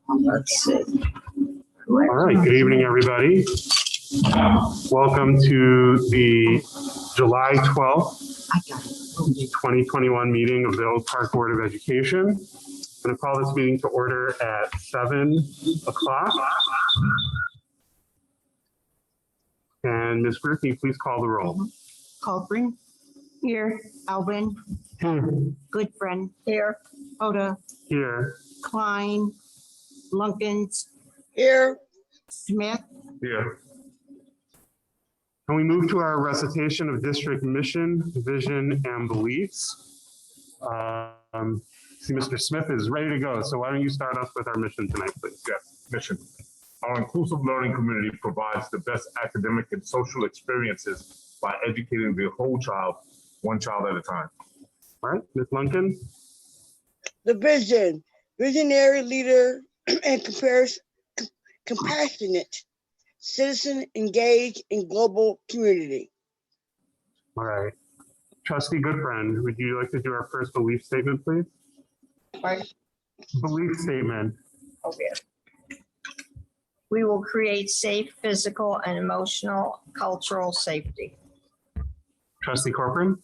Let's see. All right, good evening, everybody. Welcome to the July 12th, 2021 meeting of the Oak Park Board of Education. I'm going to call this meeting to order at 7 o'clock. And Ms. Greer, can you please call the roll? Colburn. Here. Alvin. Goodfriend. Here. Hoda. Here. Klein. Lunkins. Here. Smith. Here. And we move to our recitation of district mission, vision, and beliefs. See, Mr. Smith is ready to go. So why don't you start us with our mission tonight, please? Yes, mission. Our inclusive learning community provides the best academic and social experiences by educating the whole child, one child at a time. All right, Ms. Lunkin. The vision. Visionary leader and compassionate citizen engaged in global community. All right. Trustee Goodfriend, would you like to do our first belief statement, please? Pardon? Belief statement. Okay. We will create safe physical and emotional cultural safety. Trustee Corcoran.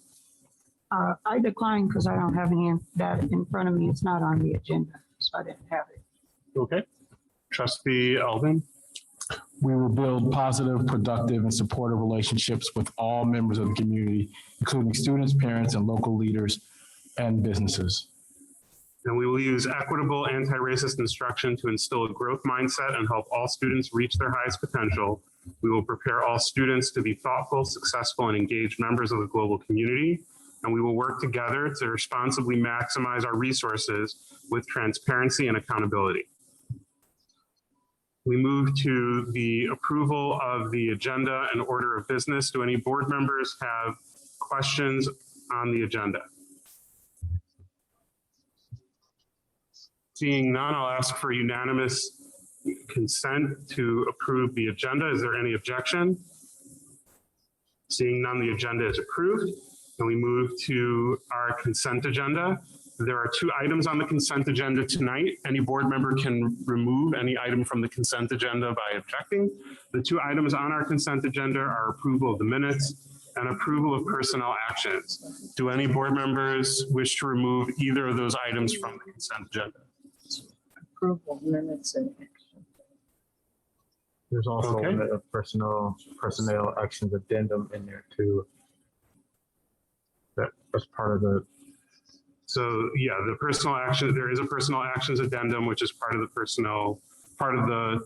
I decline because I don't have any of that in front of me. It's not on the agenda, so I didn't have it. Okay. Trustee Alvin. We will build positive, productive, and supportive relationships with all members of the community, including students, parents, and local leaders and businesses. And we will use equitable anti-racist instruction to instill a growth mindset and help all students reach their highest potential. We will prepare all students to be thoughtful, successful, and engaged members of the global community. And we will work together to responsibly maximize our resources with transparency and accountability. We move to the approval of the agenda and order of business. Do any board members have questions on the agenda? Seeing none, I'll ask for unanimous consent to approve the agenda. Is there any objection? Seeing none, the agenda is approved. And we move to our consent agenda. There are 2 items on the consent agenda tonight. Any board member can remove any item from the consent agenda by objecting. The 2 items on our consent agenda are approval of the minutes and approval of personnel actions. Do any board members wish to remove either of those items from the consent agenda? Approval minutes and action. There's also Okay. a personnel actions addendum in there too. That's part of the. So yeah, the personal action, there is a personal actions addendum, which is part of the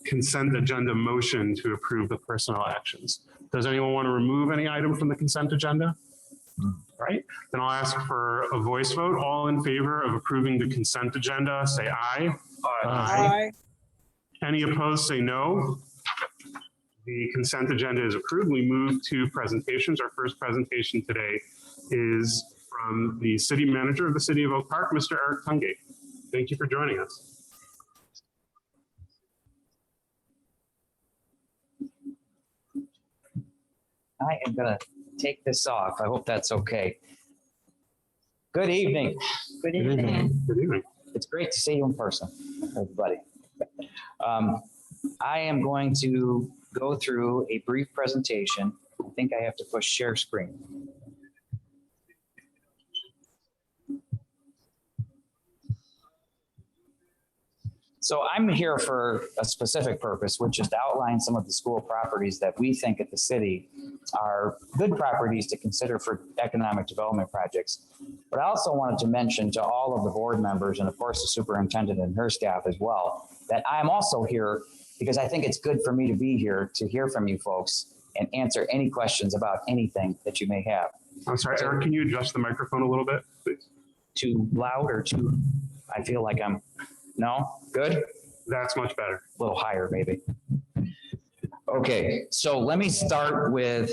consent agenda motion to approve the personal actions. Does anyone want to remove any item from the consent agenda? All right, then I'll ask for a voice vote. All in favor of approving the consent agenda, say aye. Aye. Any opposed, say no. The consent agenda is approved. We move to presentations. Our first presentation today is from the city manager of the city of Oak Park, Mr. Eric Tungate. Thank you for joining us. I am going to take this off. I hope that's okay. Good evening. Good evening. Good evening. It's great to see you in person, everybody. I am going to go through a brief presentation. I think I have to push share screen. So I'm here for a specific purpose, which is to outline some of the school properties that we think at the city are good properties to consider for economic development projects. But I also wanted to mention to all of the board members and of course the superintendent and her staff as well, that I'm also here because I think it's good for me to be here to hear from you folks and answer any questions about anything that you may have. I'm sorry, Eric, can you adjust the microphone a little bit, please? Too loud or too, I feel like I'm, no, good? That's much better. A little higher maybe. Okay, so let me start with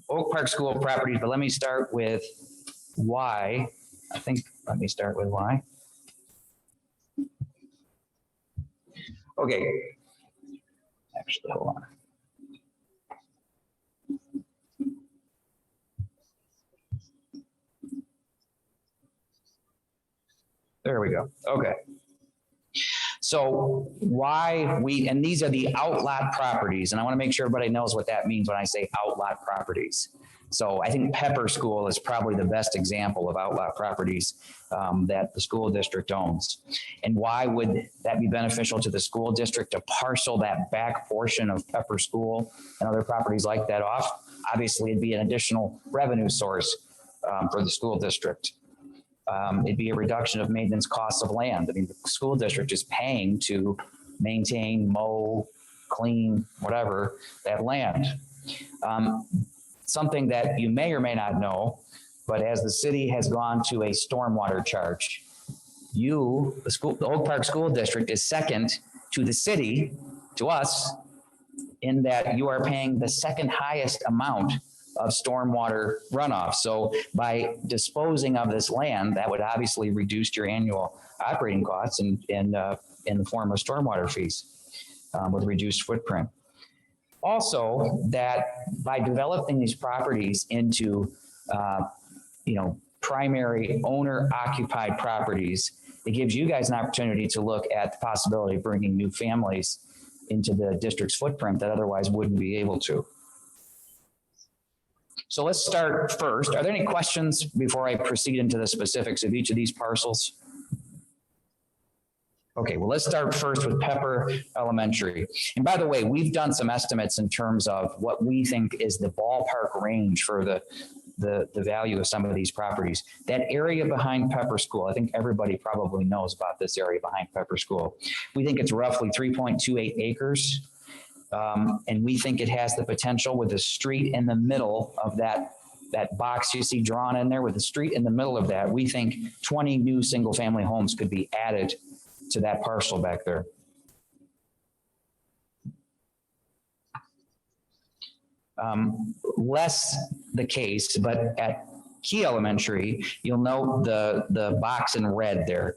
Oak Park School properties, but let me start with why. Let me start with why. Okay, actually, hold on. There we go. Okay. So and these are the outlot properties, and I want to make sure everybody knows what that means when I say outlot properties. So I think Pepper School is probably the best example of outlot properties that the school district owns. And why would that be beneficial to the school district to parcel that back portion of Pepper School and other properties like that off? Obviously, it'd be an additional revenue source for the school district. It'd be a reduction of maintenance costs of land. I mean, the school district is paying to maintain, mow, clean, whatever, that land. Something that you may or may not know, but as the city has gone to a stormwater charge, the Oak Park School District is second to the city, to us, in that you are paying the second highest amount of stormwater runoff. So by disposing of this land, that would obviously reduce your annual operating costs in the form of stormwater fees with reduced footprint. Also, that by developing these properties into, primary owner-occupied properties, it gives you guys an opportunity to look at the possibility of bringing new families into the district's footprint that otherwise wouldn't be able to. So let's start first. Are there any questions before I proceed into the specifics of each of these parcels? Okay, well, let's start first with Pepper Elementary. And by the way, we've done some estimates in terms of what we think is the ballpark range for the value of some of these properties. That area behind Pepper School, I think everybody probably knows about this area behind Pepper School. We think it's roughly 3.28 acres. And we think it has the potential with the street in the middle of that box you see drawn in there, with the street in the middle of that. We think 20 new single family homes could be added to that parcel back there. Less the case, but at Key Elementary, you'll note the box in red there.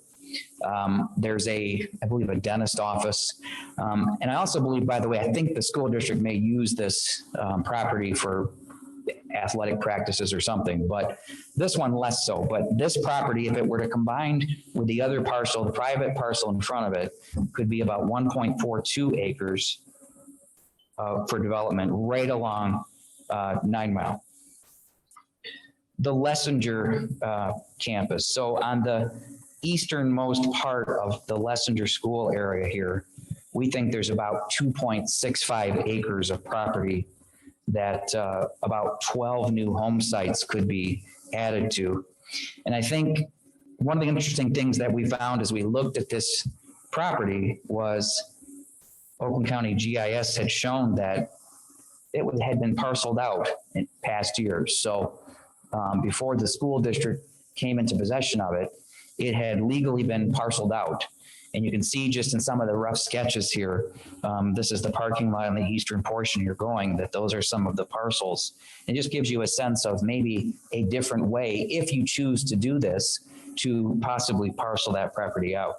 There's I believe, a dentist office. And I also believe, by the way, I think the school district may use this property for athletic practices or something, but this one less so. But this property, if it were to combine with the other parcel, the private parcel in front of it, could be about 1.42 acres for development right along 9 Mile. The Lessinger campus. So on the easternmost part of the Lessinger School area here, we think there's about 2.65 acres of property that about 12 new home sites could be added to. And I think one of the interesting things that we found as we looked at this property was Oakland County GIS had shown that it had been parceled out in past years. So before the school district came into possession of it, it had legally been parceled out. And you can see just in some of the rough sketches here, this is the parking lot on the eastern portion you're going, that those are some of the parcels. It just gives you a sense of maybe a different way, if you choose to do this, to possibly parcel that property out.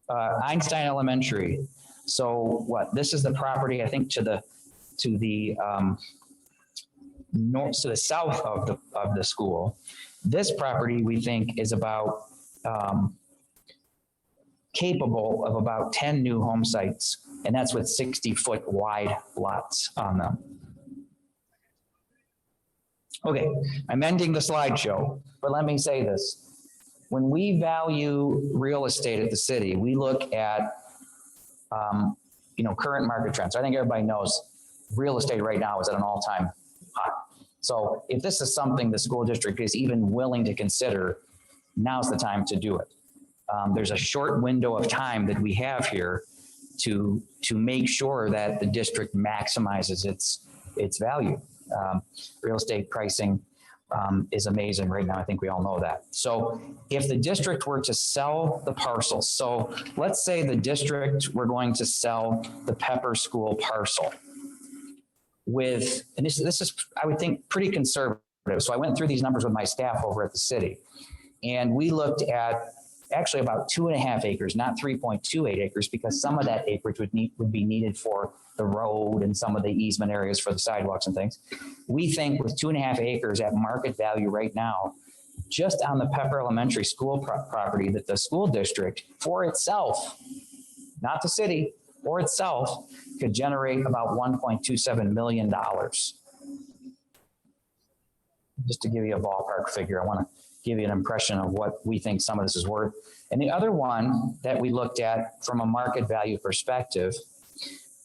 Einstein Elementary. So this is the property, I think, to the north, to the south of the school. This property, we think, is about capable of about 10 new home sites, and that's with 60-foot wide lots on them. Okay, I'm ending the slideshow, but let me say this. When we value real estate at the city, we look at current market trends. I think everybody knows real estate right now is at an all-time high. So if this is something the school district is even willing to consider, now's the time to do it. There's a short window of time that we have here to make sure that the district maximizes its value. Real estate pricing is amazing right now. I think we all know that. So if the district were to sell the parcels, so let's say the district were going to sell the Pepper School parcel and this is, I would think, pretty conservative. So I went through these numbers with my staff over at the city, and we looked at actually about 2.5 acres, not 3.28 acres, because some of that acreage would be needed for the road and some of the easement areas for the sidewalks and things. We think with 2.5 acres at market value right now, just on the Pepper Elementary School property that the school district for itself, not the city, for itself, could generate about $1.27 million. Just to give you a ballpark figure, I want to give you an impression of what we think some of this is worth. And the other one that we looked at from a market value perspective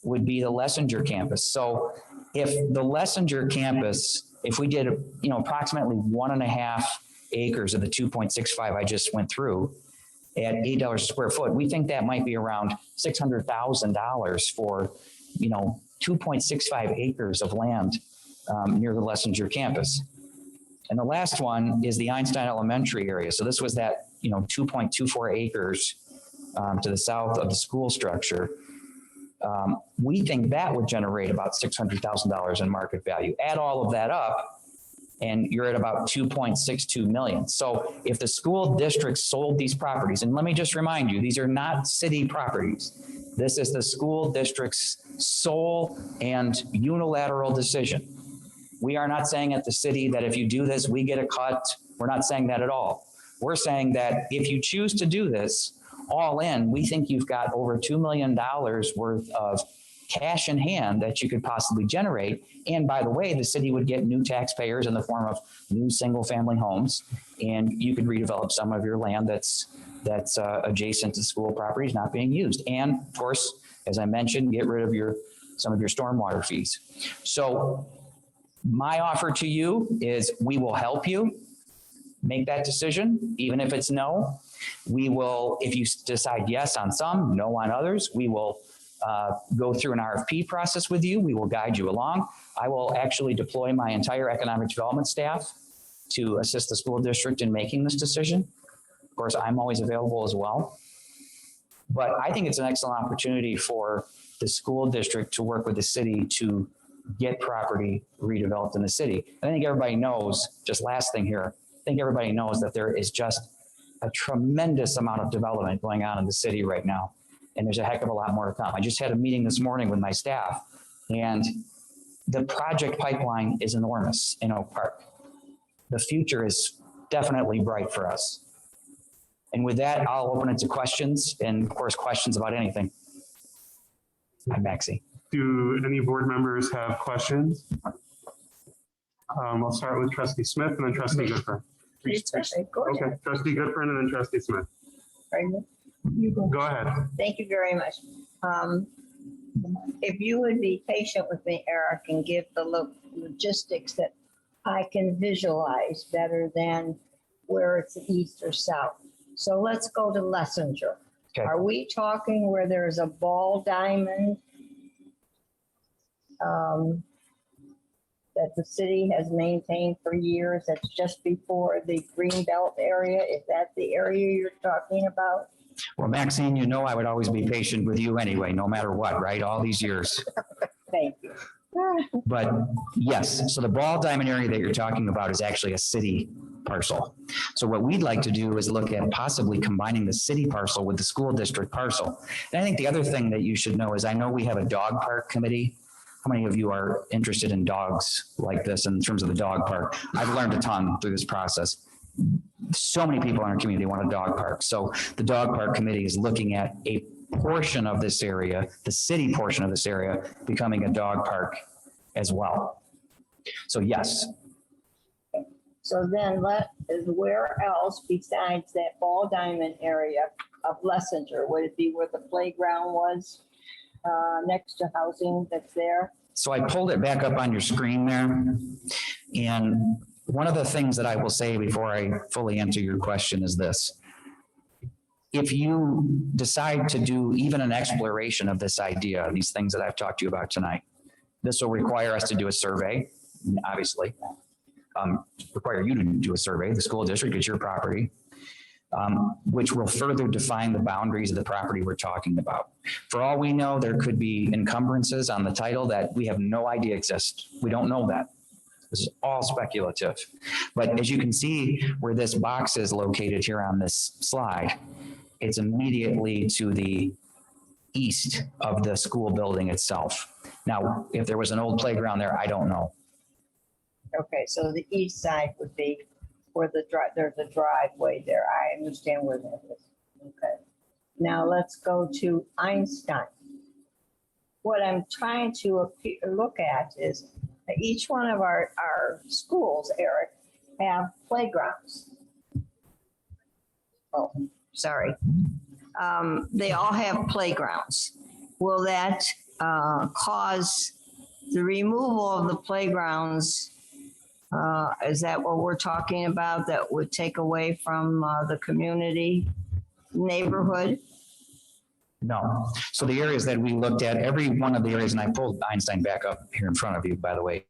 would be the Lessinger campus. So if the Lessinger campus, if we did, approximately 1.5 acres of the 2.65 I just went through at $8 a square foot, we think that might be around $600,000 for, 2.65 acres of land near the Lessinger campus. And the last one is the Einstein Elementary area. So this was that, 2.24 acres to the south of the school structure. We think that would generate about $600,000 in market value. Add all of that up, and you're at about 2.62 million. So if the school district sold these properties, and let me just remind you, these are not city properties. This is the school district's sole and unilateral decision. We are not saying at the city that if you do this, we get a cut. We're not saying that at all. We're saying that if you choose to do this, all in, we think you've got over $2 million worth of cash in hand that you could possibly generate. And by the way, the city would get new taxpayers in the form of new single family homes, and you could redevelop some of your land that's adjacent to school properties not being used. And of course, as I mentioned, get rid of some of your stormwater fees. So my offer to you is we will help you make that decision, even if it's no. We will, if you decide yes on some, no on others, we will go through an RFP process with you. We will guide you along. I will actually deploy my entire economic development staff to assist the school district in making this decision. Of course, I'm always available as well. But I think it's an excellent opportunity for the school district to work with the city to get property redeveloped in the city. I think everybody knows, just last thing here, I think everybody knows that there is just a tremendous amount of development going on in the city right now. And there's a heck of a lot more to come. I just had a meeting this morning with my staff, and the project pipeline is enormous in Oak Park. The future is definitely bright for us. And with that, I'll open it to questions, and of course, questions about anything. Hi, Maxie. Do any board members have questions? I'll start with Trustee Smith and then Trustee Goodfriend. Okay, Trustee Goodfriend and then Trustee Smith. Go ahead. Thank you very much. If you would be patient with me, Eric, and give the logistics that I can visualize better than where it's east or south. So let's go to Lessinger. Okay. Are we talking where there's a ball diamond that the city has maintained for years? That's just before the Greenbelt area. Is that the area you're talking about? Well, Maxine, you know I would always be patient with you anyway, no matter what, right? All these years. Thank you. But yes, so the ball diamond area that you're talking about is actually a city parcel. So what we'd like to do is look at possibly combining the city parcel with the school district parcel. And I think the other thing that you should know is I know we have a dog park committee. How many of you are interested in dogs like this in terms of the dog park? I've learned a ton through this process. So many people in our community want a dog park. So the dog park committee is looking at a portion of this area, the city portion of this area, becoming a dog park as well. So yes. So then where else besides that ball diamond area of Lessinger? Would it be where the playground was next to housing that's there? So I pulled it back up on your screen there. And one of the things that I will say before I fully answer your question is this. If you decide to do even an exploration of this idea, these things that I've talked to you about tonight, this will require us to do a survey, obviously. Require you to do a survey, the school district, it's your property, which will further define the boundaries of the property we're talking about. For all we know, there could be encumbrances on the title that we have no idea exist. We don't know that. This is all speculative. But as you can see where this box is located here on this slide, it's immediately to the east of the school building itself. Now, if there was an old playground there, I don't know. Okay, so the east side would be where there's a driveway there. I understand where that is. Okay. Now let's go to Einstein. What I'm trying to look at is that each one of our schools, Eric, have playgrounds. Oh, sorry. They all have playgrounds. Will that cause the removal of the playgrounds? Is that what we're talking about? That would take away from the community neighborhood? No. So the areas that we looked at, every one of the areas, and I pulled Einstein back up here in front of you, by the way,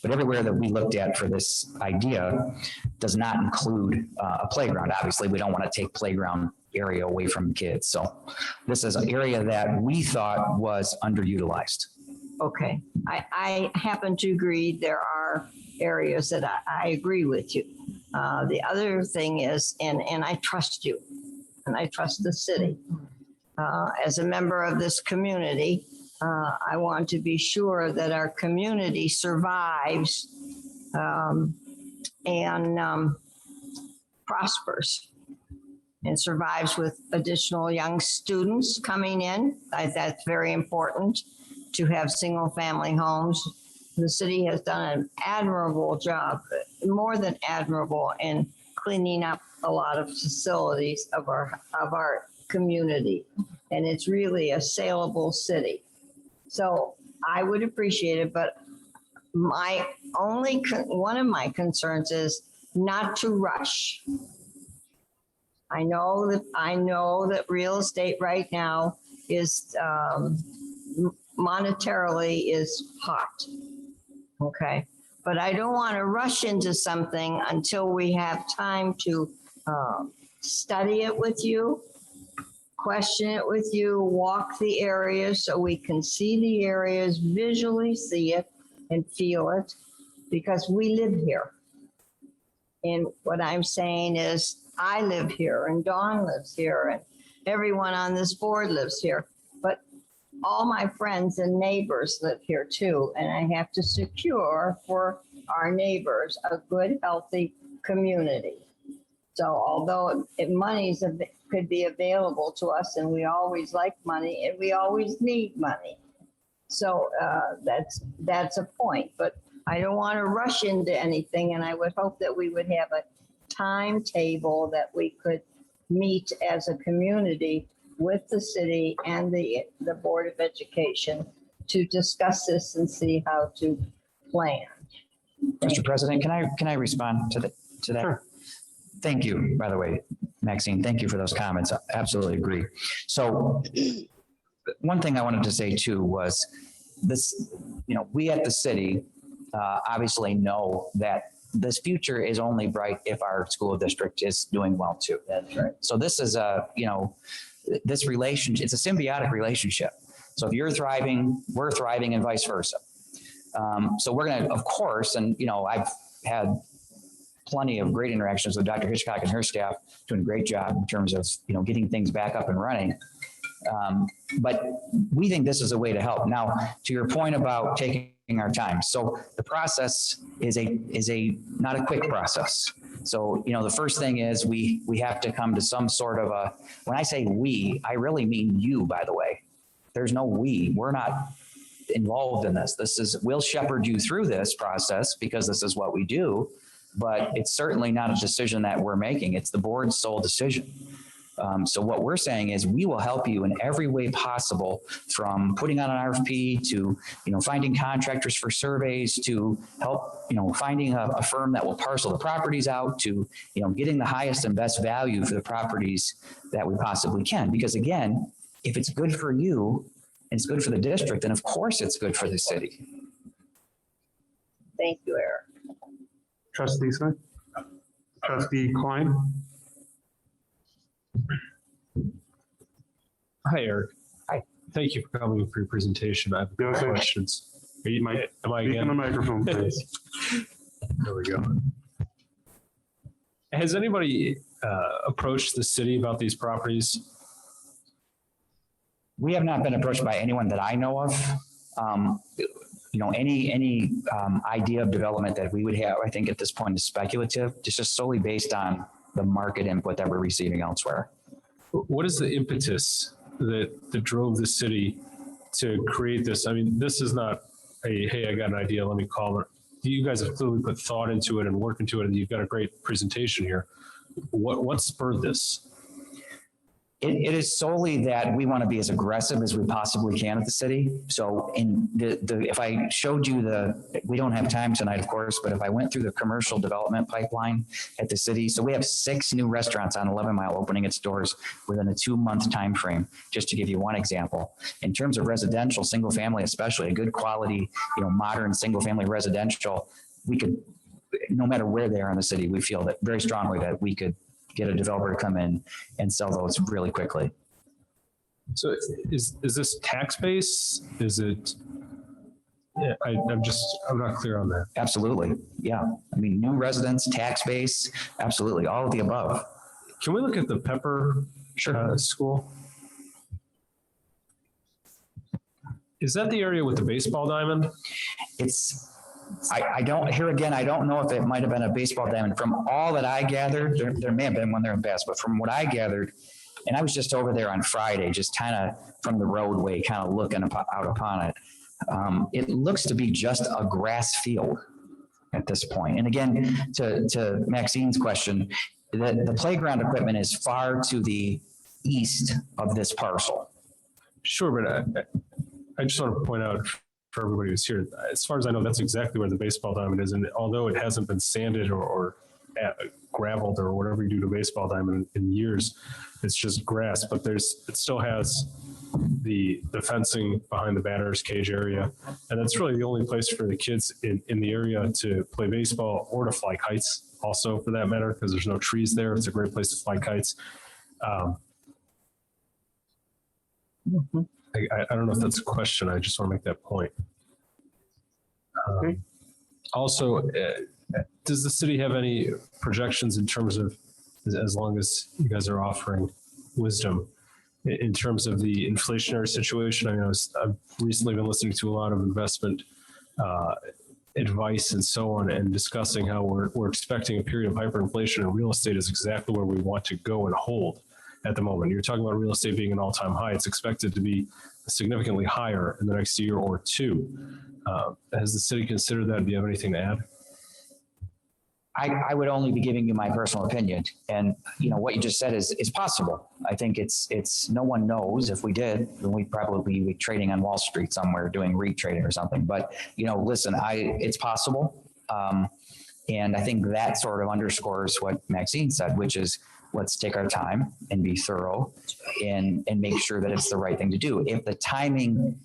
but everywhere that we looked at for this idea does not include a playground. Obviously, we don't want to take playground area away from kids. So this is an area that we thought was underutilized. Okay, I happen to agree there are areas that I agree with you. The other thing is, and I trust you, and I trust the city. As a member of this community, I want to be sure that our community survives and prospers and survives with additional young students coming in. That's very important to have single family homes. The city has done an admirable job, more than admirable, in cleaning up a lot of facilities of our community. And it's really a saleable city. So I would appreciate it, but one of my concerns is not to rush. I know that real estate right now is monetarily is hot. Okay. But I don't want to rush into something until we have time to study it with you, question it with you, walk the areas so we can see the areas, visually see it and feel it, because we live here. And what I'm saying is I live here and Dawn lives here and everyone on this board lives here, but all my friends and neighbors live here too. And I have to secure for our neighbors a good, healthy community. So although money could be available to us, and we always like money and we always need money. So that's a point, but I don't want to rush into anything. And I would hope that we would have a timetable that we could meet as a community with the city and the Board of Education to discuss this and see how to plan. Mr. President, can I respond to that? Sure. Thank you, by the way, Maxine. Thank you for those comments. I absolutely agree. So one thing I wanted to say too was this, we at the city obviously know that this future is only bright if our school district is doing well too. That's right. So this is this relationship, it's a symbiotic relationship. So if you're thriving, we're thriving and vice versa. So we're going to, of course, and I've had plenty of great interactions with Dr. Hitchcock and her staff, doing a great job in terms of, getting things back up and running. But we think this is a way to help. Now, to your point about taking our time. So the process is not a quick process. So, the first thing is we have to come to some sort of when I say we, I really mean you, by the way. There's no we. We're not involved in this. We'll shepherd you through this process because this is what we do, but it's certainly not a decision that we're making. It's the board's sole decision. So what we're saying is we will help you in every way possible, from putting out an RFP to, finding contractors for surveys, to help, finding a firm that will parcel the properties out, to, getting the highest and best value for the properties that we possibly can. Because again, if it's good for you and it's good for the district, then of course it's good for the city. Thank you, Eric. Trustee Smith? Trustee Klein? Hi, Eric. Hi. Thank you for coming for your presentation. I have a couple Okay. questions. You might Am I speak in the again? microphone, please. There we go. Has anybody approached the city about these properties? We have not been approached by anyone that I know of. any idea of development that we would have, I think at this point is speculative. It's just solely based on the market input that we're receiving elsewhere. What is the impetus that drove the city to create this? I mean, this is not hey, I got an idea, let me call it. You guys have clearly put thought into it and work into it, and you've got a great presentation here. What spurred this? It is solely that we want to be as aggressive as we possibly can at the city. So if I showed you we don't have time tonight, of course, but if I went through the commercial development pipeline at the city, so we have 6 new restaurants on 11 Mile opening its doors within a 2-month time frame, just to give you one example. In terms of residential, single family especially, a good quality, modern single family residential, we could, no matter where they are in the city, we feel that very strongly that we could get a developer to come in and sell those really quickly. So is this tax base? Is it? Yeah, I'm not clear on that. Absolutely. Yeah. I mean, new residents, tax base, absolutely. All of the above. Can we look at the Pepper school? Is that the area with the baseball diamond? I don't know if it might have been a baseball diamond. From all that I gathered, there may have been one there in Bass, but from what I gathered, and I was just over there on Friday, just kind of from the roadway, kind of looking out upon it. It looks to be just a grass field at this point. And again, to Maxine's question, the playground equipment is far to the east of this parcel. Sure, but I just want to point out for everybody who's here, as far as I know, that's exactly where the baseball diamond is. And although it hasn't been sanded or graveled or whatever you do to baseball diamond in years, it's just grass, but it still has the fencing behind the batter's cage area. And that's really the only place for the kids in the area to play baseball or to fly kites also, for that matter, because there's no trees there. It's a great place to fly kites. I don't know if that's a question. I just want to make that point. Also, does the city have any projections in terms of, as long as you guys are offering wisdom, in terms of the inflationary situation? I know I've recently been listening to a lot of investment advice and so on, and discussing how we're expecting a period of hyperinflation, and real estate is exactly where we want to go and hold at the moment. You're talking about real estate being an all-time high. It's expected to be significantly higher in the next year or two. Has the city considered that? Do you have anything to add? I would only be giving you my personal opinion. And what you just said is possible. I think it's no one knows. If we did, then we'd probably be trading on Wall Street somewhere, doing REIT trading or something. But listen, it's possible. And I think that sort of underscores what Maxine said, which is, let's take our time and be thorough and make sure that it's the right thing to do. If the timing,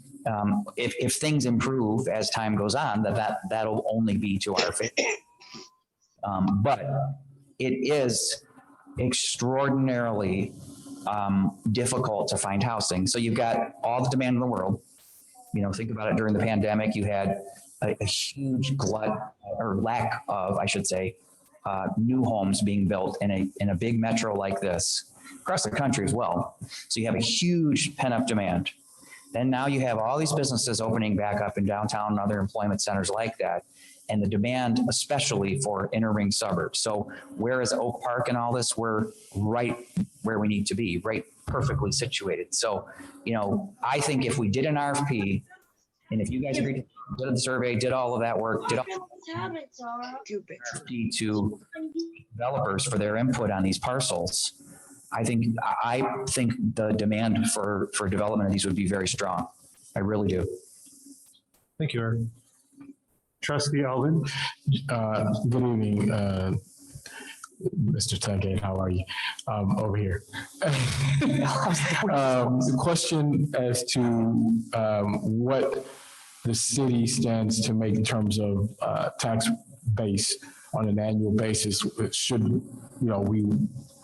if things improve as time goes on, that'll only be to our favor. But it is extraordinarily difficult to find housing. So you've got all the demand in the world. Think about it. During the pandemic, you had a huge glut, or lack of, I should say, new homes being built in a big metro like this, across the country as well. So you have a huge pent-up demand. Then now you have all these businesses opening back up in downtown and other employment centers like that, and the demand especially for inner ring suburbs. So whereas Oak Park and all this, we're right where we need to be, right perfectly situated. So, I think if we did an RFP, and if you guys agreed, did the survey, did all of that work, did all to developers for their input on these parcels, I think the demand for development of these would be very strong. I really do. Thank you, Eric. Trustee Alvin. Good evening, Mr. Tugate. How are you? Over here. The question as to what the city stands to make in terms of tax base on an annual basis. Should we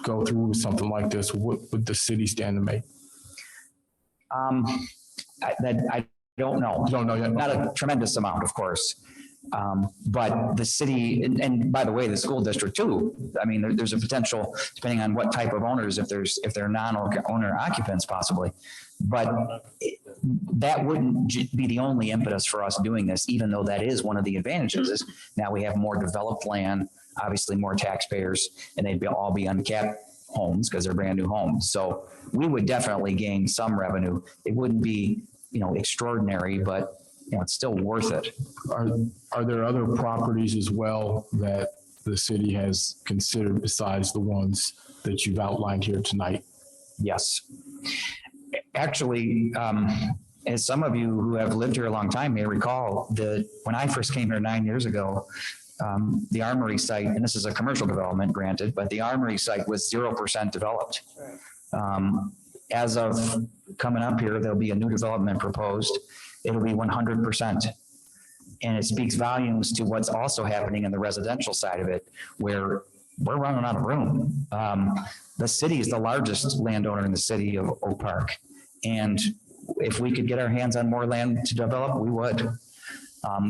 go through something like this? What would the city stand to make? I don't know. You don't know yet? Not a tremendous amount, of course. But the city, and by the way, the school district too, I mean, there's a potential, depending on what type of owners, if they're non-owner occupants possibly. But that wouldn't be the only impetus for us doing this, even though that is one of the advantages is now we have more developed land, obviously more taxpayers, and they'd all be uncapped homes because they're brand new homes. So we would definitely gain some revenue. It wouldn't be, extraordinary, but it's still worth it. Are there other properties as well that the city has considered besides the ones that you've outlined here tonight? Yes. Actually, as some of you who have lived here a long time may recall, when I first came here 9 years ago, the Armory site, and this is a commercial development granted, but the Armory site was 0% developed. As of coming up here, there'll be a new development proposed. It'll be 100%. And it speaks volumes to what's also happening in the residential side of it, where we're running out of room. The city is the largest landowner in the city of Oak Park. And if we could get our hands on more land to develop, we would.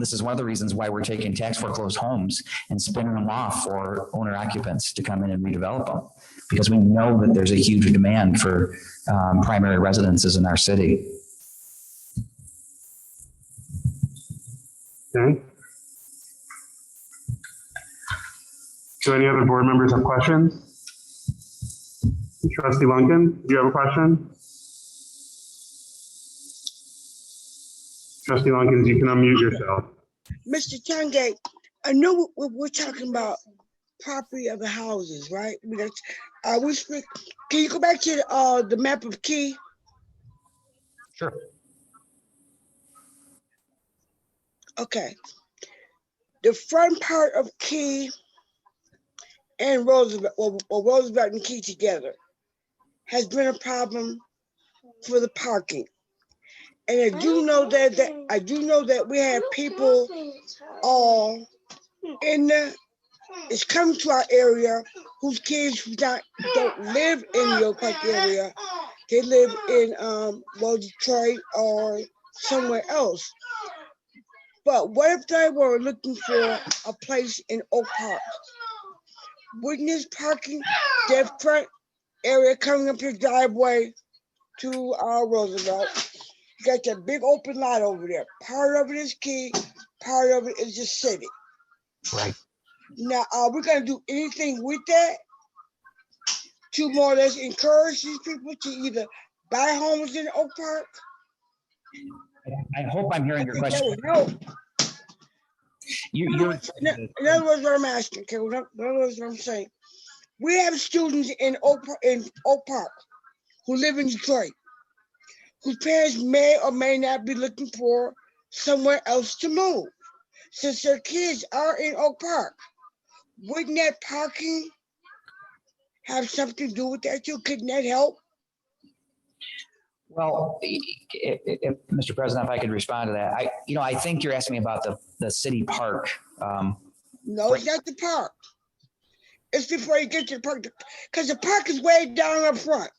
This is one of the reasons why we're taking tax foreclosed homes and spinning them off for owner occupants to come in and redevelop them, because we know that there's a huge demand for primary residences in our city. Okay. Do any other board members have questions? Trustee Lunkin, do you have a question? Trustee Lunkins, you can unmute yourself. Mr. Tangate, I know we're talking about property of the houses, right? Can you go back to the map of Key? Sure. Okay. The front part of Key and Roosevelt, or Roosevelt and Key together, has been a problem for the parking. And I do know that we have people it's coming to our area whose kids don't live in the Oak Park area. They live in Detroit or somewhere else. But what if they were looking for a place in Oak Park? Wouldn't this parking, that front area coming up your driveway to Roosevelt, you got that big open lot over there. Part of it is Key, part of it is the city. Right. Now, are we going to do anything with that to more or less encourage these people to either buy homes in Oak Park? I hope I'm hearing your question. In other words, what I'm asking, okay, in other words, what I'm saying, we have students in Oak Park who live in Detroit, whose parents may or may not be looking for somewhere else to move. Since their kids are in Oak Park, wouldn't that parking have something to do with that too? Couldn't that help? Well, if, Mr. President, if I could respond to that, I think you're asking me about the city park. No, it's not the park. It's before you get to the park, because the park is way down up front.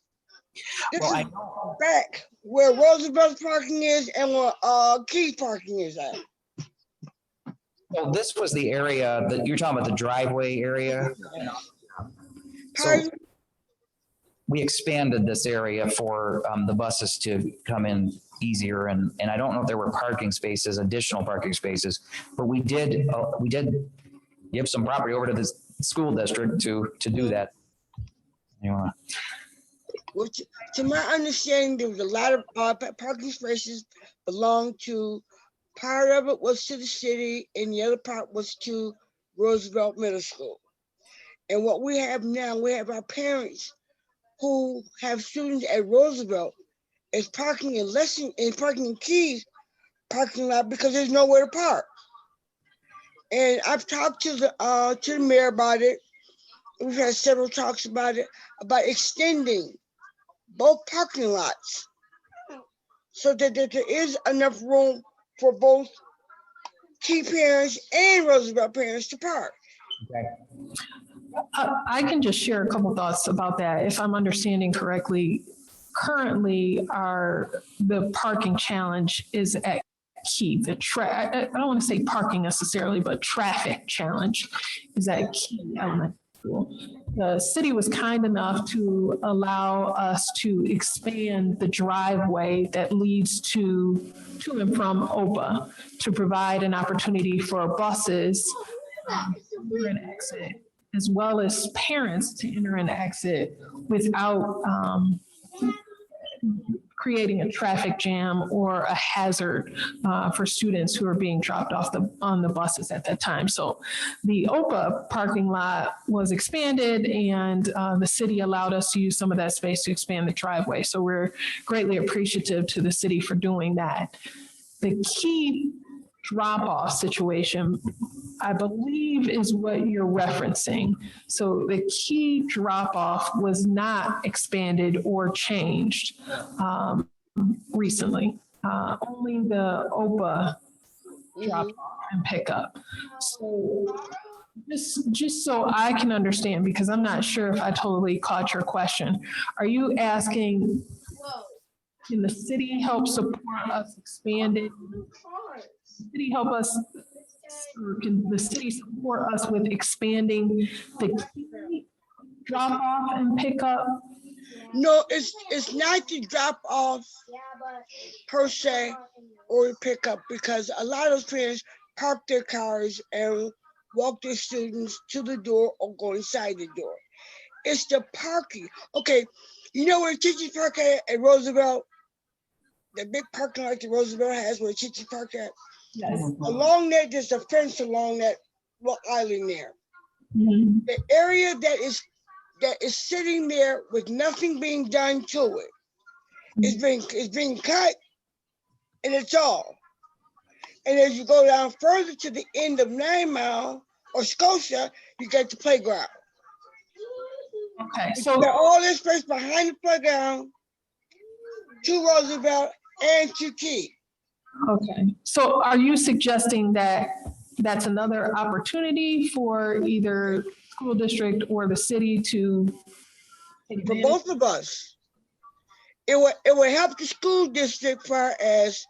This Well, is I know. back where Roosevelt's parking is and where Key's parking is at. Well, this was the area that you're talking about, the driveway area. So we expanded this area for the buses to come in easier, and I don't know if there were additional parking spaces, but we did give some property over to the school district to do that. Which, to my understanding, there was a lot of parking spaces belonged to, part of it was to the city and the other part was to Roosevelt Middle School. And what we have now, we have our parents who have students at Roosevelt is parking in parking in Keys parking lot because there's nowhere to park. And I've talked to the mayor about it. We've had several talks about it, about extending both parking lots so that there is enough room for both Key parents and Roosevelt parents to park. Okay. I can just share a couple thoughts about that. If I'm understanding correctly, currently the parking challenge is at key. I don't want to say parking necessarily, but traffic challenge is that key element. The city was kind enough to allow us to expand the driveway that leads to and from OPA to provide an opportunity for buses to enter and exit, as well as parents to enter and exit without creating a traffic jam or a hazard for students who are being dropped off on the buses at that time. So the OPA parking lot was expanded, and the city allowed us to use some of that space to expand the driveway. So we're greatly appreciative to the city for doing that. The key drop-off situation, I believe, is what you're referencing. So the key drop-off was not expanded or changed recently. Only the OPA drop-off and pickup. So just so I can understand, because I'm not sure if I totally caught your question, are you asking, can the city help support us expanding? City help us, or can the city support us with expanding the key drop off and pick up? No, it's not the drop off per se or pick up, because a lot of those parents park their cars and walk their students to the door or go inside the door. It's the parking. Okay, you know where Teachers Park at Roosevelt? The big parking lot that Roosevelt has where Teachers Park at? Yes. Along there, there's a fence along that island there. Mm-hmm. The area that is sitting there with nothing being done to it is being cut, and it's all. And as you go down further to the end of 9 Mile or Scotia, you get the playground. Okay, So so got all this space behind the playground to Roosevelt and to Key. okay, so are you suggesting that that's another opportunity for either school district or the city to take For advantage? both of us. It would help the school district far as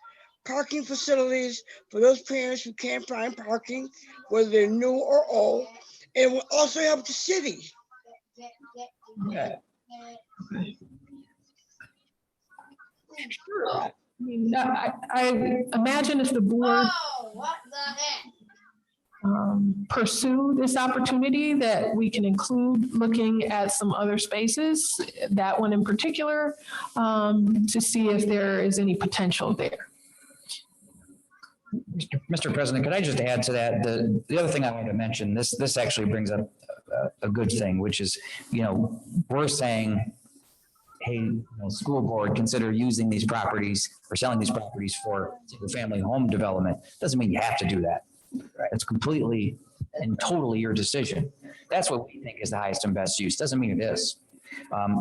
parking facilities for those parents who can't find parking, whether they're new or old. And it will also help the city. Okay. Sure. I mean, I imagine if the board pursue this opportunity, that we can include looking at some other spaces, that one in particular, to see if there is any potential there. Mr. President, could I just add to that? The other thing I wanted to mention, this actually brings up a good thing, which is, we're saying, hey, school board, consider using these properties or selling these properties for single-family home development. Doesn't mean you have to do that. Right? It's completely and totally your decision. That's what we think is the highest and best use. Doesn't mean it is.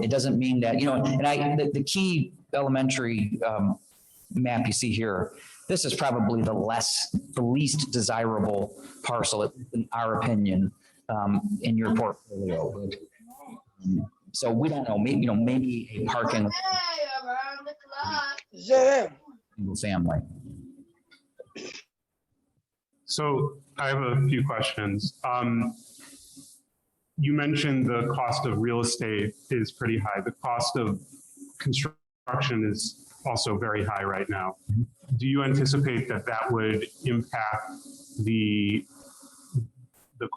It doesn't mean that, and the key elementary map you see here, this is probably the least desirable parcel, in our opinion, in your portfolio. So we don't know, maybe a parking single family. So I have a few questions. You mentioned the cost of real estate is pretty high. The cost of construction is also very high right now. Do you anticipate that would impact the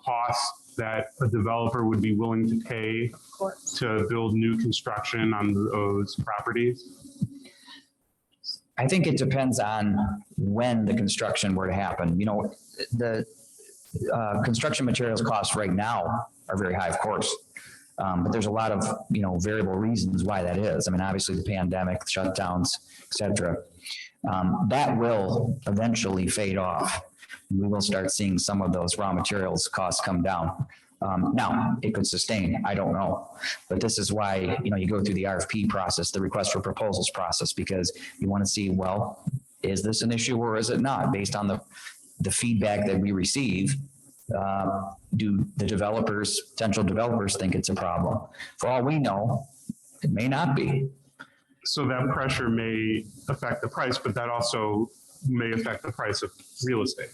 cost that a developer would be willing to pay to build new construction on those properties? I think it depends on when the construction were to happen. The construction materials costs right now are very high, of course. But there's a lot of, variable reasons why that is. I mean, obviously the pandemic, shutdowns, et cetera. That will eventually fade off. We will start seeing some of those raw materials costs come down. Now, it could sustain, I don't know. But this is why, you go through the RFP process, the request for proposals process, because you want to see, well, is this an issue or is it not? Based on the feedback that we receive, do the potential developers think it's a problem? For all we know, it may not be. So that pressure may affect the price, but that also may affect the price of real estate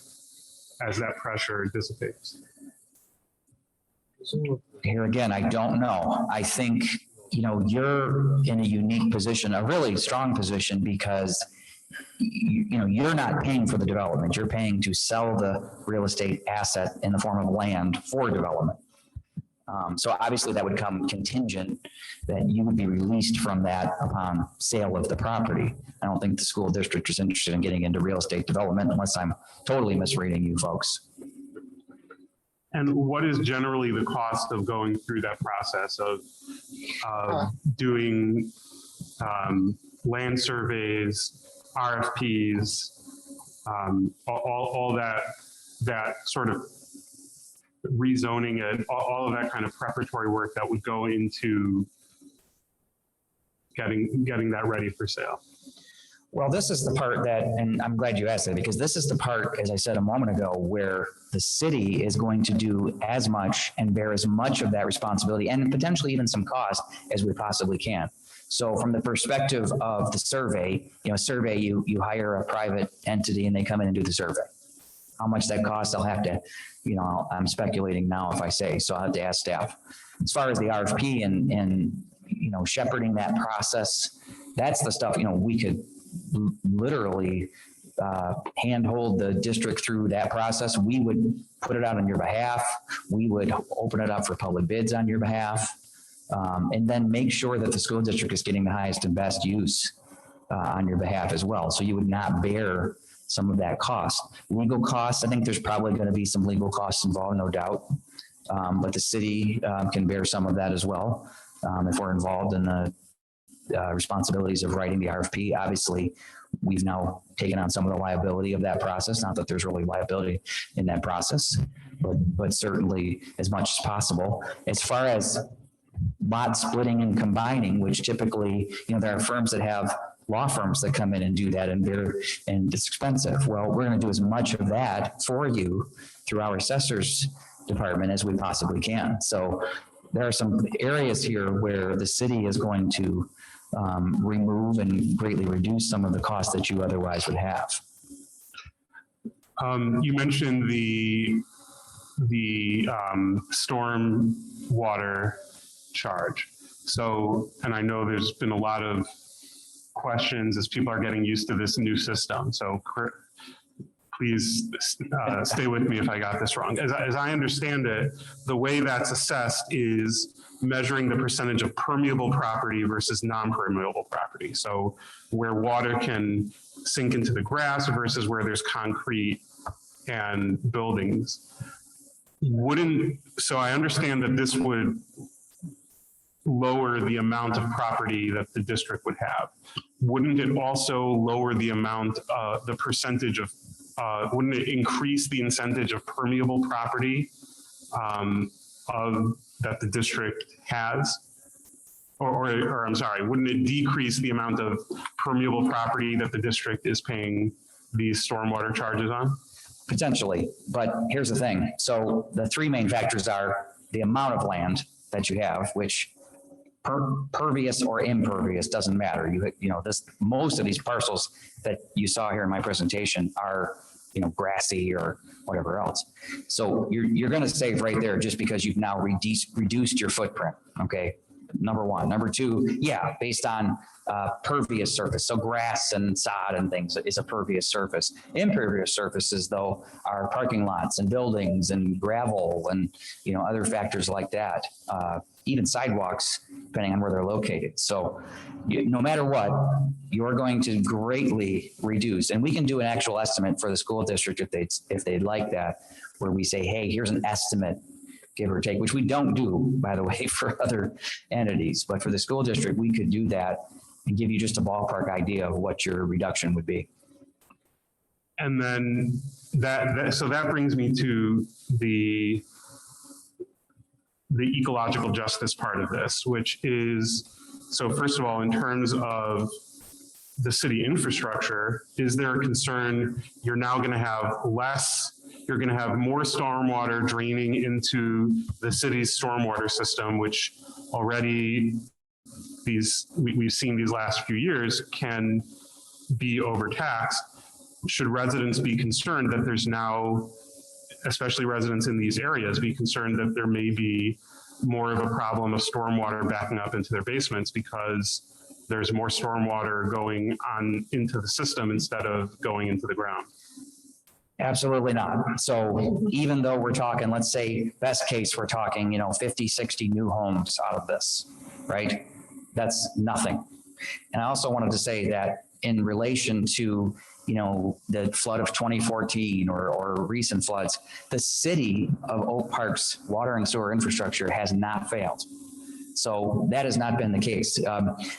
as that pressure dissipates. Here again, I don't know. I think, you're in a unique position, a really strong position, because you're not paying for the development. You're paying to sell the real estate asset in the form of land for development. So obviously that would come contingent that you would be released from that upon sale of the property. I don't think the school district is interested in getting into real estate development unless I'm totally misreading you folks. And what is generally the cost of going through that process of doing land surveys, RFPs, all that sort of rezoning and all of that kind of preparatory work that would go into getting that ready for sale? Well, this is the part that, and I'm glad you asked that, because this is the part, as I said a moment ago, where the city is going to do as much and bear as much of that responsibility and potentially even some cost as we possibly can. So from the perspective of the survey, you hire a private entity and they come in and do the survey. How much that costs, I'll have to, I'm speculating now if I say, so I'll have to ask staff. As far as the RFP and shepherding that process, that's the stuff, we could literally handhold the district through that process. We would put it out on your behalf. We would open it up for public bids on your behalf, and then make sure that the school district is getting the highest and best use on your behalf as well. So you would not bear some of that cost. Legal costs, I think there's probably going to be some legal costs involved, no doubt, but the city can bear some of that as well if we're involved in the responsibilities of writing the RFP. Obviously, we've now taken on some of the liability of that process. Not that there's really liability in that process, but certainly as much as possible. As far as lot splitting and combining, which typically, there are firms that have law firms that come in and do that, and it's expensive. Well, we're going to do as much of that for you through our assessors department as we possibly can. So there are some areas here where the city is going to remove and greatly reduce some of the costs that you otherwise would have. You mentioned the storm water charge. So, and I know there's been a lot of questions as people are getting used to this new system. So please stay with me if I got this wrong. As I understand it, the way that's assessed is measuring the percentage of permeable property versus non-permeable property. So where water can sink into the grass versus where there's concrete and buildings. So I understand that this would lower the amount of property that the district would have. Wouldn't it also lower the amount, the percentage of, wouldn't it increase the percentage of permeable property that the district has? Or I'm sorry, wouldn't it decrease the amount of permeable property that the district is paying these stormwater charges on? Potentially, but here's the thing. So the three main factors are the amount of land that you have, which pervious or impervious doesn't matter. Most of these parcels that you saw here in my presentation are, grassy or whatever else. So you're going to save right there just because you've now reduced your footprint. Okay. Number one. Number two, yeah, based on pervious surface. So grass and sod and things is a pervious surface. Impervious surfaces, though, are parking lots and buildings and gravel and other factors like that. Even sidewalks, depending on where they're located. So no matter what, you're going to greatly reduce. And we can do an actual estimate for the school district if they'd like that, where we say, hey, here's an estimate, give or take, which we don't do, by the way, for other entities. But for the school district, we could do that and give you just a ballpark idea of what your reduction would be. And then so that brings me to the ecological justice part of this, which is, so first of all, in terms of the city infrastructure, is there a concern you're now going to have you're going to have more stormwater draining into the city's stormwater system, which already we've seen these last few years can be overtaxed. should residents be concerned that there's now, especially residents in these areas, be concerned that there may be more of a problem of stormwater backing up into their basements because there's more stormwater going on into the system instead of going into the ground? Absolutely not. So even though we're talking, let's say best case, we're talking, 50, 60 new homes out of this, right? That's nothing. And I also wanted to say that in relation to, the flood of 2014 or recent floods, the city of Oak Park's water and sewer infrastructure has not failed. So that has not been the case.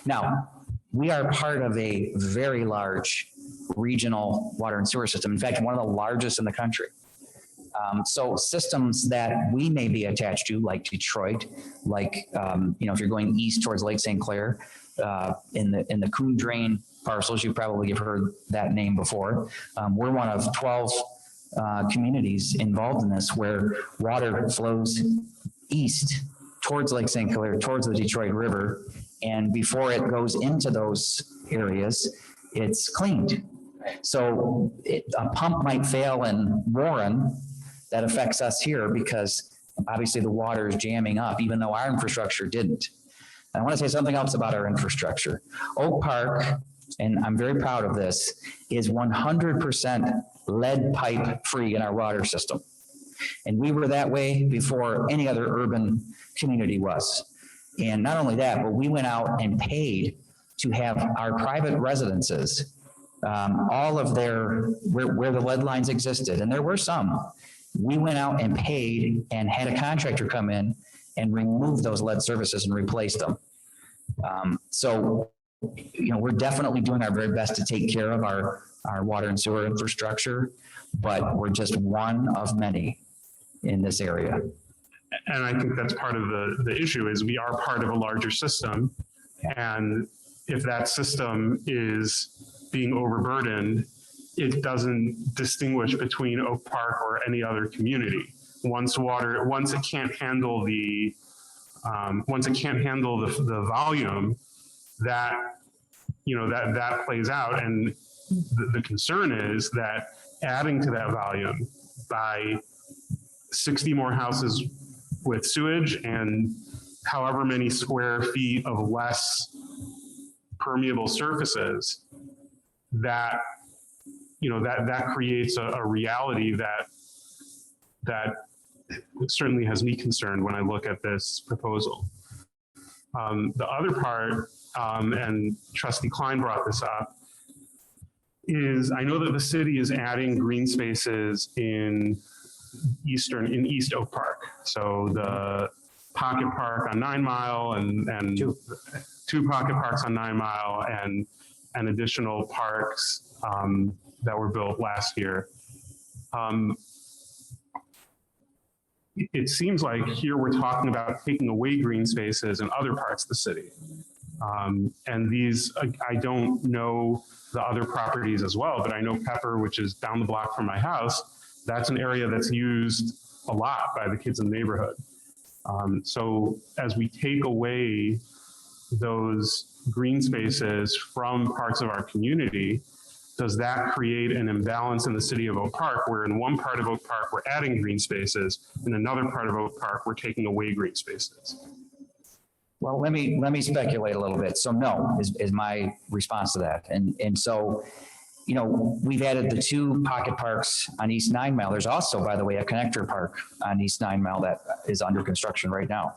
Now, we are part of a very large regional water and sewer system. In fact, one of the largest in the country. So systems that we may be attached to, like Detroit, like, if you're going east towards Lake St. Clair, in the Coon Drain parcels, you probably have heard that name before. We're one of 12 communities involved in this where water flows east towards Lake St. Clair, towards the Detroit River. And before it goes into those areas, it's cleaned. So a pump might fail in Warren that affects us here because obviously the water is jamming up, even though our infrastructure didn't. I want to say something else about our infrastructure. Oak Park, and I'm very proud of this, is 100% lead pipe free in our water system. And we were that way before any other urban community was. And not only that, but we went out and paid to have our private residences, all of their, where the lead lines existed, and there were some, we went out and paid and had a contractor come in and remove those lead services and replace them. So, we're definitely doing our very best to take care of our water and sewer infrastructure, but we're just one of many in this area. And I think that's part of the issue is we are part of a larger system. And if that system is being overburdened, it doesn't distinguish between Oak Park or any other community. Once it can't handle the volume, that plays out. And the concern is that adding to that volume by 60 more houses with sewage and however many square feet of less permeable surfaces, that creates a reality that certainly has me concerned when I look at this proposal. The other part, and Trustee Klein brought this up, is I know that the city is adding green spaces in East Oak Park. So the pocket park on 9 Mile and two pocket parks on 9 Mile and additional parks that were built last year. It seems like here we're talking about taking away green spaces in other parts of the city. And these, I don't know the other properties as well, but I know Pepper, which is down the block from my house, that's an area that's used a lot by the kids in the neighborhood. So as we take away those green spaces from parts of our community, does that create an imbalance in the city of Oak Park, where in one part of Oak Park we're adding green spaces, in another part of Oak Park we're taking away green spaces? Well, let me speculate a little bit. So no is my response to that. And so, we've added the 2 pocket parks on East 9 Mile. There's also, by the way, a connector park on East 9 Mile that is under construction right now.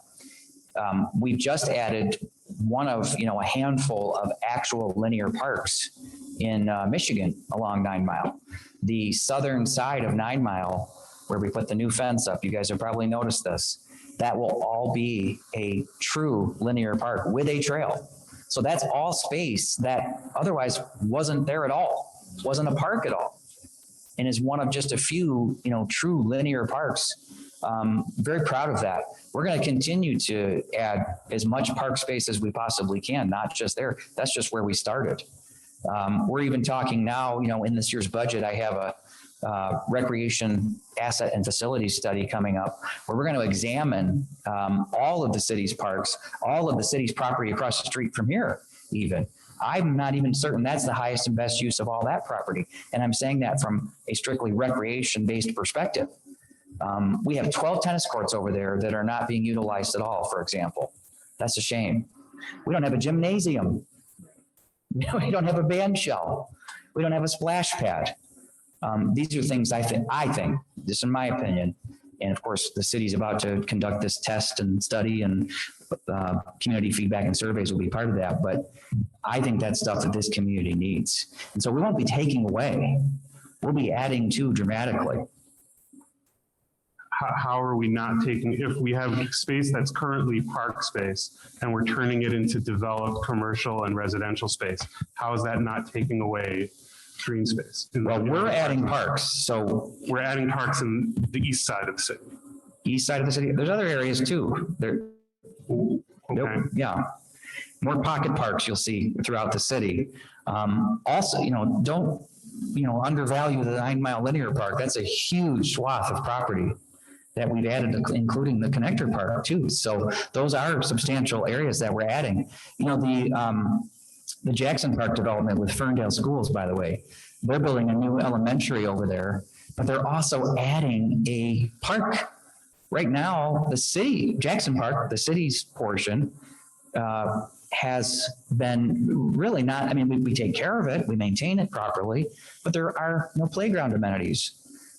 We've just added one of, a handful of actual linear parks in Michigan along 9 Mile. The southern side of 9 Mile, where we put the new fence up, you guys have probably noticed this, that will all be a true linear park with a trail. So that's all space that otherwise wasn't there at all, wasn't a park at all, and is one of just a few, true linear parks. Very proud of that. We're going to continue to add as much park space as we possibly can, not just there. That's just where we started. We're even talking now, in this year's budget, I have a recreation asset and facilities study coming up where we're going to examine all of the city's parks, all of the city's property across the street from here even, I'm not even certain that's the highest and best use of all that property. And I'm saying that from a strictly recreation-based perspective. We have 12 tennis courts over there that are not being utilized at all, for example. That's a shame. We don't have a gymnasium. We don't have a band shell. We don't have a splash pad. These are things I think, just in my opinion, and of course, the city's about to conduct this test and study, and community feedback and surveys will be part of that. But I think that's stuff that this community needs. And so we won't be taking away. We'll be adding to dramatically. How are we not taking, if we have space that's currently park space and we're turning it into developed commercial and residential space, how is that not taking away green space? Well, we're adding parks. So we're adding parks in the east side of the city. East side of the city. There's other areas too. Okay. Yeah. More pocket parks you'll see throughout the city. Also, don't, undervalue the 9 Mile Linear Park. That's a huge swath of property that we've added, including the connector park too. So those are substantial areas that we're adding. The Jackson Park development with Ferndale Schools, by the way, they're building a new elementary over there, but they're also adding a park. Right now, the city, Jackson Park, the city's portion, has been really not, we take care of it, we maintain it properly, but there are no playground amenities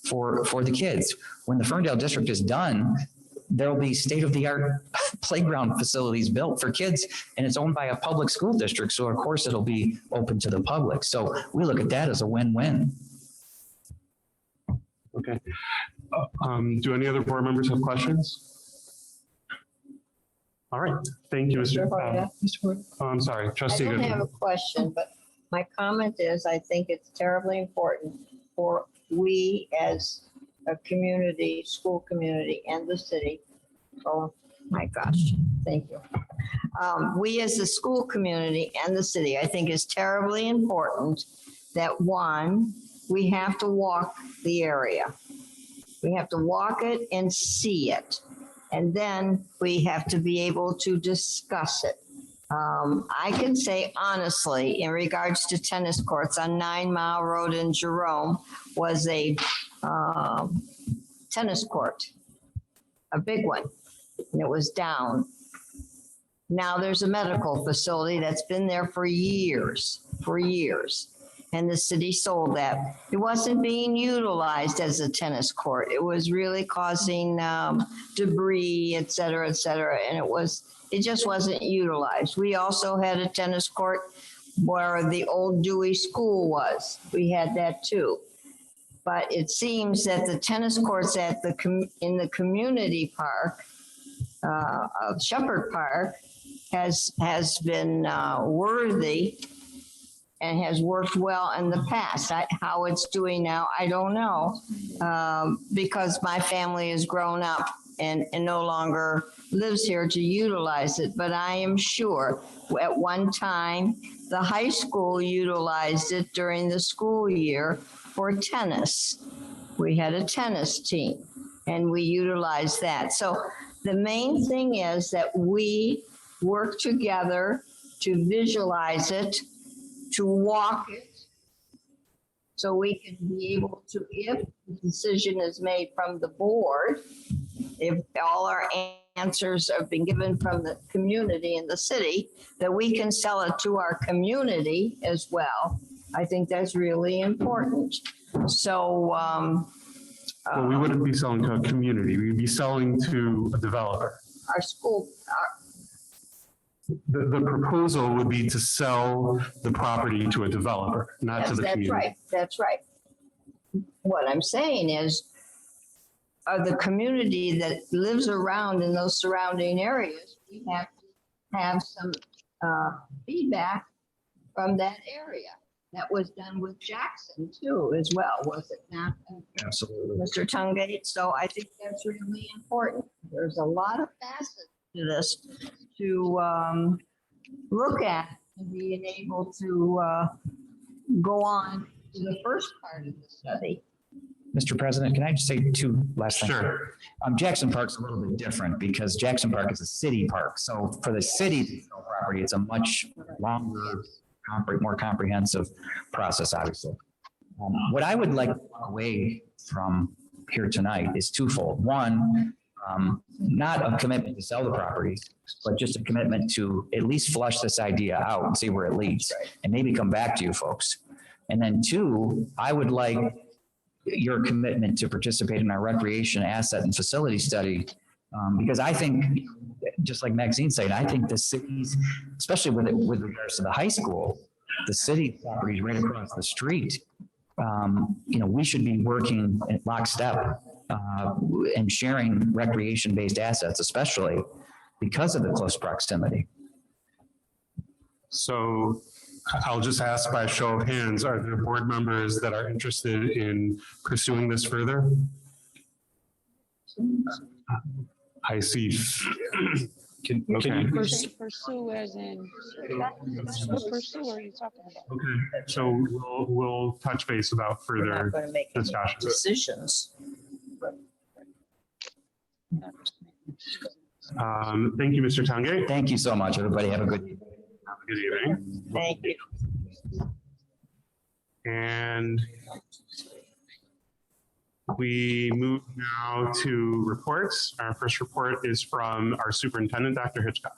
for the kids. When the Ferndale district is done, there'll be state-of-the-art playground facilities built for kids, and it's owned by a public school district. So of course it'll be open to the public. So we look at that as a win-win. Okay. Do any other board members have questions? All right. Thank you, Mr. I'm sorry, I Trustee don't have Goodman. a question, but my comment is, I think it's terribly important for we as a community, school community, and the city. Oh my gosh, thank you. We as the school community and the city, I think is terribly important that one, we have to walk the area. We have to walk it and see it. And then we have to be able to discuss it. I can say honestly, in regards to tennis courts on 9 Mile Road in Jerome was a tennis court, a big one, and it was down. Now there's a medical facility that's been there for years, and the city sold that. It wasn't being utilized as a tennis court. It was really causing debris, et cetera, and it just wasn't utilized. We also had a tennis court where the old Dewey School was. We had that too. But it seems that the tennis courts in the community park of Shepherd Park has been worthy and has worked well in the past. How it's doing now, I don't know, because my family has grown up and no longer lives here to utilize it. But I am sure at one time, the high school utilized it during the school year for tennis. We had a tennis team and we utilized that. So the main thing is that we work together to visualize it, to walk it, so we can be able to, if the decision is made from the board, if all our answers have been given from the community and the city, that we can sell it to our community as well. I think that's really important. So, Well, we wouldn't be selling to a community. We'd be selling to a developer. our school, The proposal would be to sell the property to a developer, not to the community. That's right. What I'm saying is, the community that lives around in those surrounding areas, we have to have some feedback from that area. That was done with Jackson too, as well, was it not? Absolutely. Mr. Tungate, so I think that's really important. There's a lot of facets to this to look at and being able to go on to the first part of the study. Mr. President, can I just say two last things? Sure. Jackson Park's a little bit different because Jackson Park is a city park. So for the city to sell property, it's a much longer more comprehensive process, obviously. What I would like away from here tonight is twofold. One, not a commitment to sell the property, but just a commitment to at least flush this idea out and see where it leads, and maybe come back to you folks. And then two, I would like your commitment to participate in our recreation asset and facility study, because I think, just like Maxine said, I think the cities, especially with regards to the high school, the city properties right across the street, we should be working in lockstep and sharing recreation-based assets, especially because of the close proximity. So I'll just ask by a show of hands, are there board members that are interested in pursuing this further? I see. Can you Pursue as in, what pursue are you talking about? Okay, so we'll touch base about We're not further going to make any discussion. decisions. Thank you, Mr. Tungate. Thank you so much, everybody. Have a good evening. Good evening. Thank you. And we move now to reports. Our first report is from our superintendent, Dr. Hitchcock.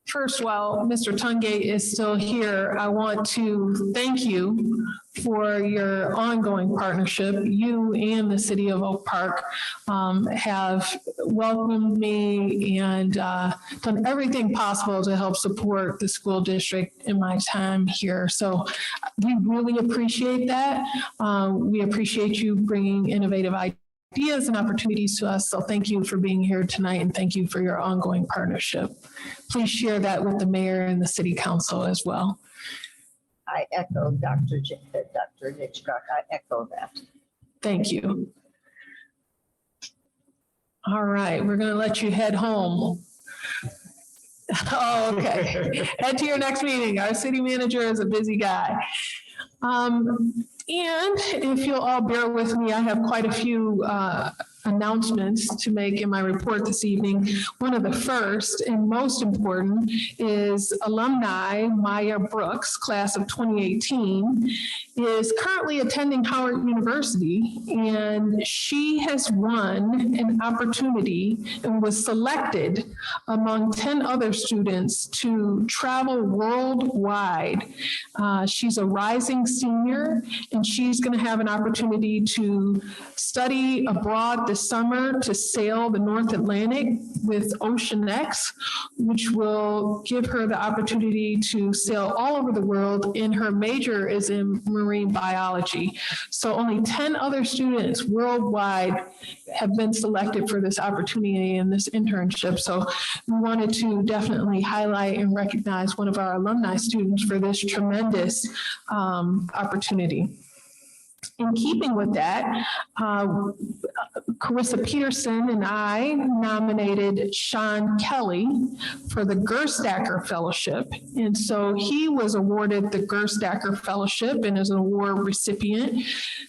First, while Mr. Tungate is still here, I want to thank you for your ongoing partnership. You and the city of Oak Park have welcomed me and done everything possible to help support the school district in my time here. So we really appreciate that. We appreciate you bringing innovative ideas and opportunities to us. So thank you for being here tonight, and thank you for your ongoing partnership. Please share that with the mayor and the city council as well. I echo Dr. Hitchcock. I echo that. Thank you. All right, we're going to let you head home. Oh, okay. Head to your next meeting. Our city manager is a busy guy. And if you'll all bear with me, I have quite a few announcements to make in my report this evening. One of the first and most important is alumni Maya Brooks, class of 2018, is currently attending Howard University, and she has won an opportunity and was selected among 10 other students to travel worldwide. She's a rising senior, and she's going to have an opportunity to study abroad this summer, to sail the North Atlantic with Ocean X, which will give her the opportunity to sail all over the world. And her major is in marine biology. So only 10 other students worldwide have been selected for this opportunity and this internship. So we wanted to definitely highlight and recognize one of our alumni students for this tremendous opportunity. In keeping with that, Carissa Peterson and I nominated Sean Kelly for the Gerstacker Fellowship. And so he was awarded the Gerstacker Fellowship and is an award recipient.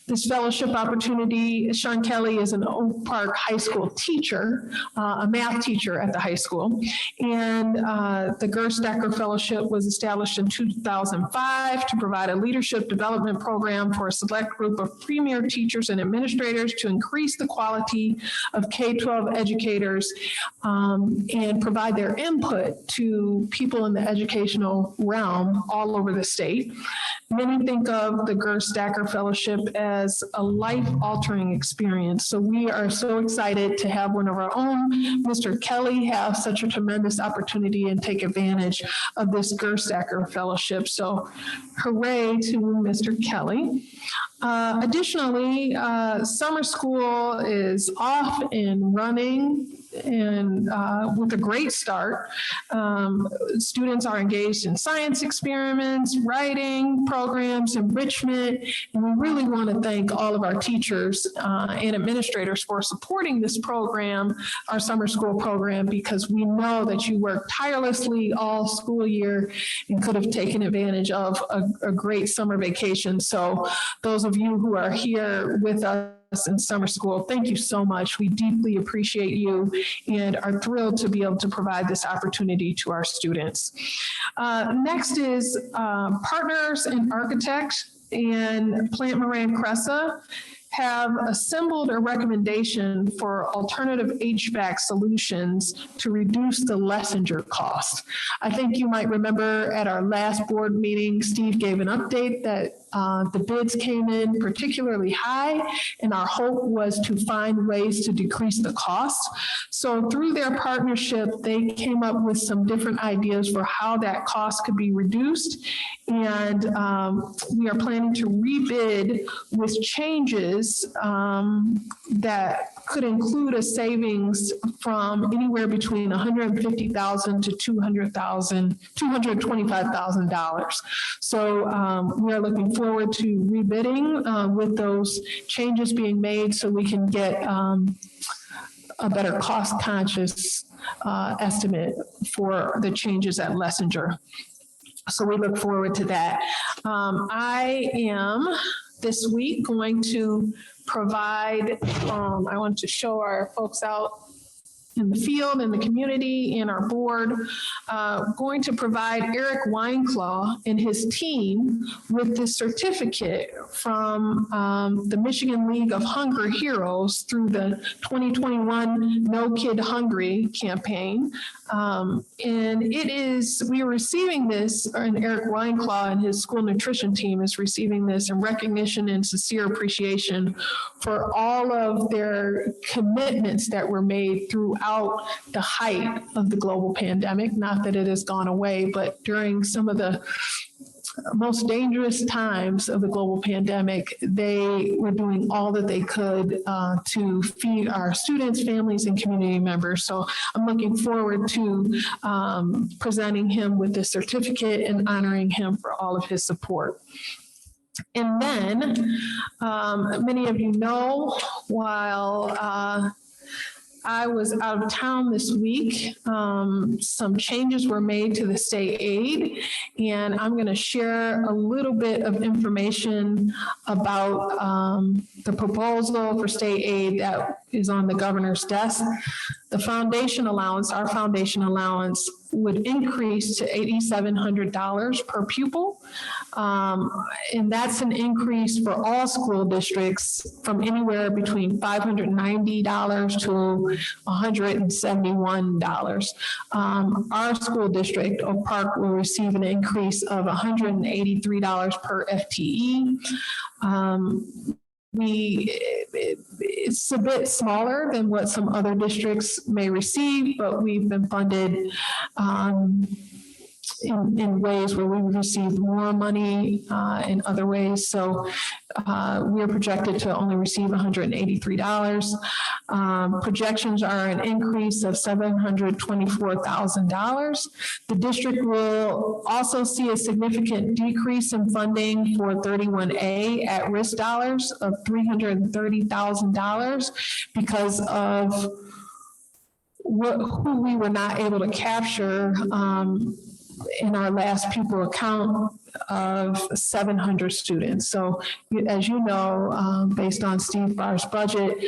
This fellowship opportunity, Sean Kelly is an Oak Park High School teacher, a math teacher at the high school. And the Gerstacker Fellowship was established in 2005 to provide a leadership development program for a select group of premier teachers and administrators to increase the quality of K-12 educators and provide their input to people in the educational realm all over the state. Many think of the Gerstacker Fellowship as a life-altering experience. So we are so excited to have one of our own, Mr. Kelly, have such a tremendous opportunity and take advantage of this Gerstacker Fellowship. So hooray to Mr. Kelly. Additionally, summer school is off and running and with a great start. Students are engaged in science experiments, writing programs, enrichment, and we really want to thank all of our teachers and administrators for supporting this program, our summer school program, because we know that you work tirelessly all school year and could have taken advantage of a great summer vacation. So those of you who are here with us in summer school. Thank you so much. We deeply appreciate you and are thrilled to be able to provide this opportunity to our students. Next is Partners and Architects and Plant Moran Cressa have assembled a recommendation for alternative HVAC solutions to reduce the Lessinger cost. I think you might remember at our last board meeting, Steve gave an update that the bids came in particularly high, and our hope was to find ways to decrease the cost. So through their partnership, they came up with some different ideas for how that cost could be reduced. And we are planning to rebid with changes that could include a savings from anywhere between $150,000 to $225,000. So we are looking forward to rebidding with those changes being made so we can get a better cost conscious estimate for the changes at Lessinger. So we look forward to that. I am this week going to provide, I want to show our folks out in the field, in the community, in our board, going to provide Eric Weinclaw and his team with this certificate from the Michigan League of Hunger Heroes through the 2021 No Kid Hungry campaign. And it is, we are receiving this, and Eric Weinclaw and his school nutrition team is receiving this in recognition and sincere appreciation for all of their commitments that were made throughout the height of the global pandemic. Not that it has gone away, but during some of the most dangerous times of the global pandemic, they were doing all that they could to feed our students, families, and community members. So I'm looking forward to presenting him with this certificate and honoring him for all of his support. And then many of you know, while I was out of town this week, some changes were made to the state aid, and I'm going to share a little bit of information about the proposal for state aid that is on the governor's desk. The foundation allowance, our foundation allowance, would increase to $8,700 per pupil. And that's an increase for all school districts from anywhere between $590 to $171. Our school district, Oak Park, will receive an increase of $183 per FTE. It's a bit smaller than what some other districts may receive, but we've been funded in ways where we receive more money in other ways. So we are projected to only receive $183. Projections are an increase of $724,000. The district will also see a significant decrease in funding for 31A at-risk dollars of $330,000 because of who we were not able to capture in our last pupil account of 700 students. So as you know, based on Steve Barr's budget,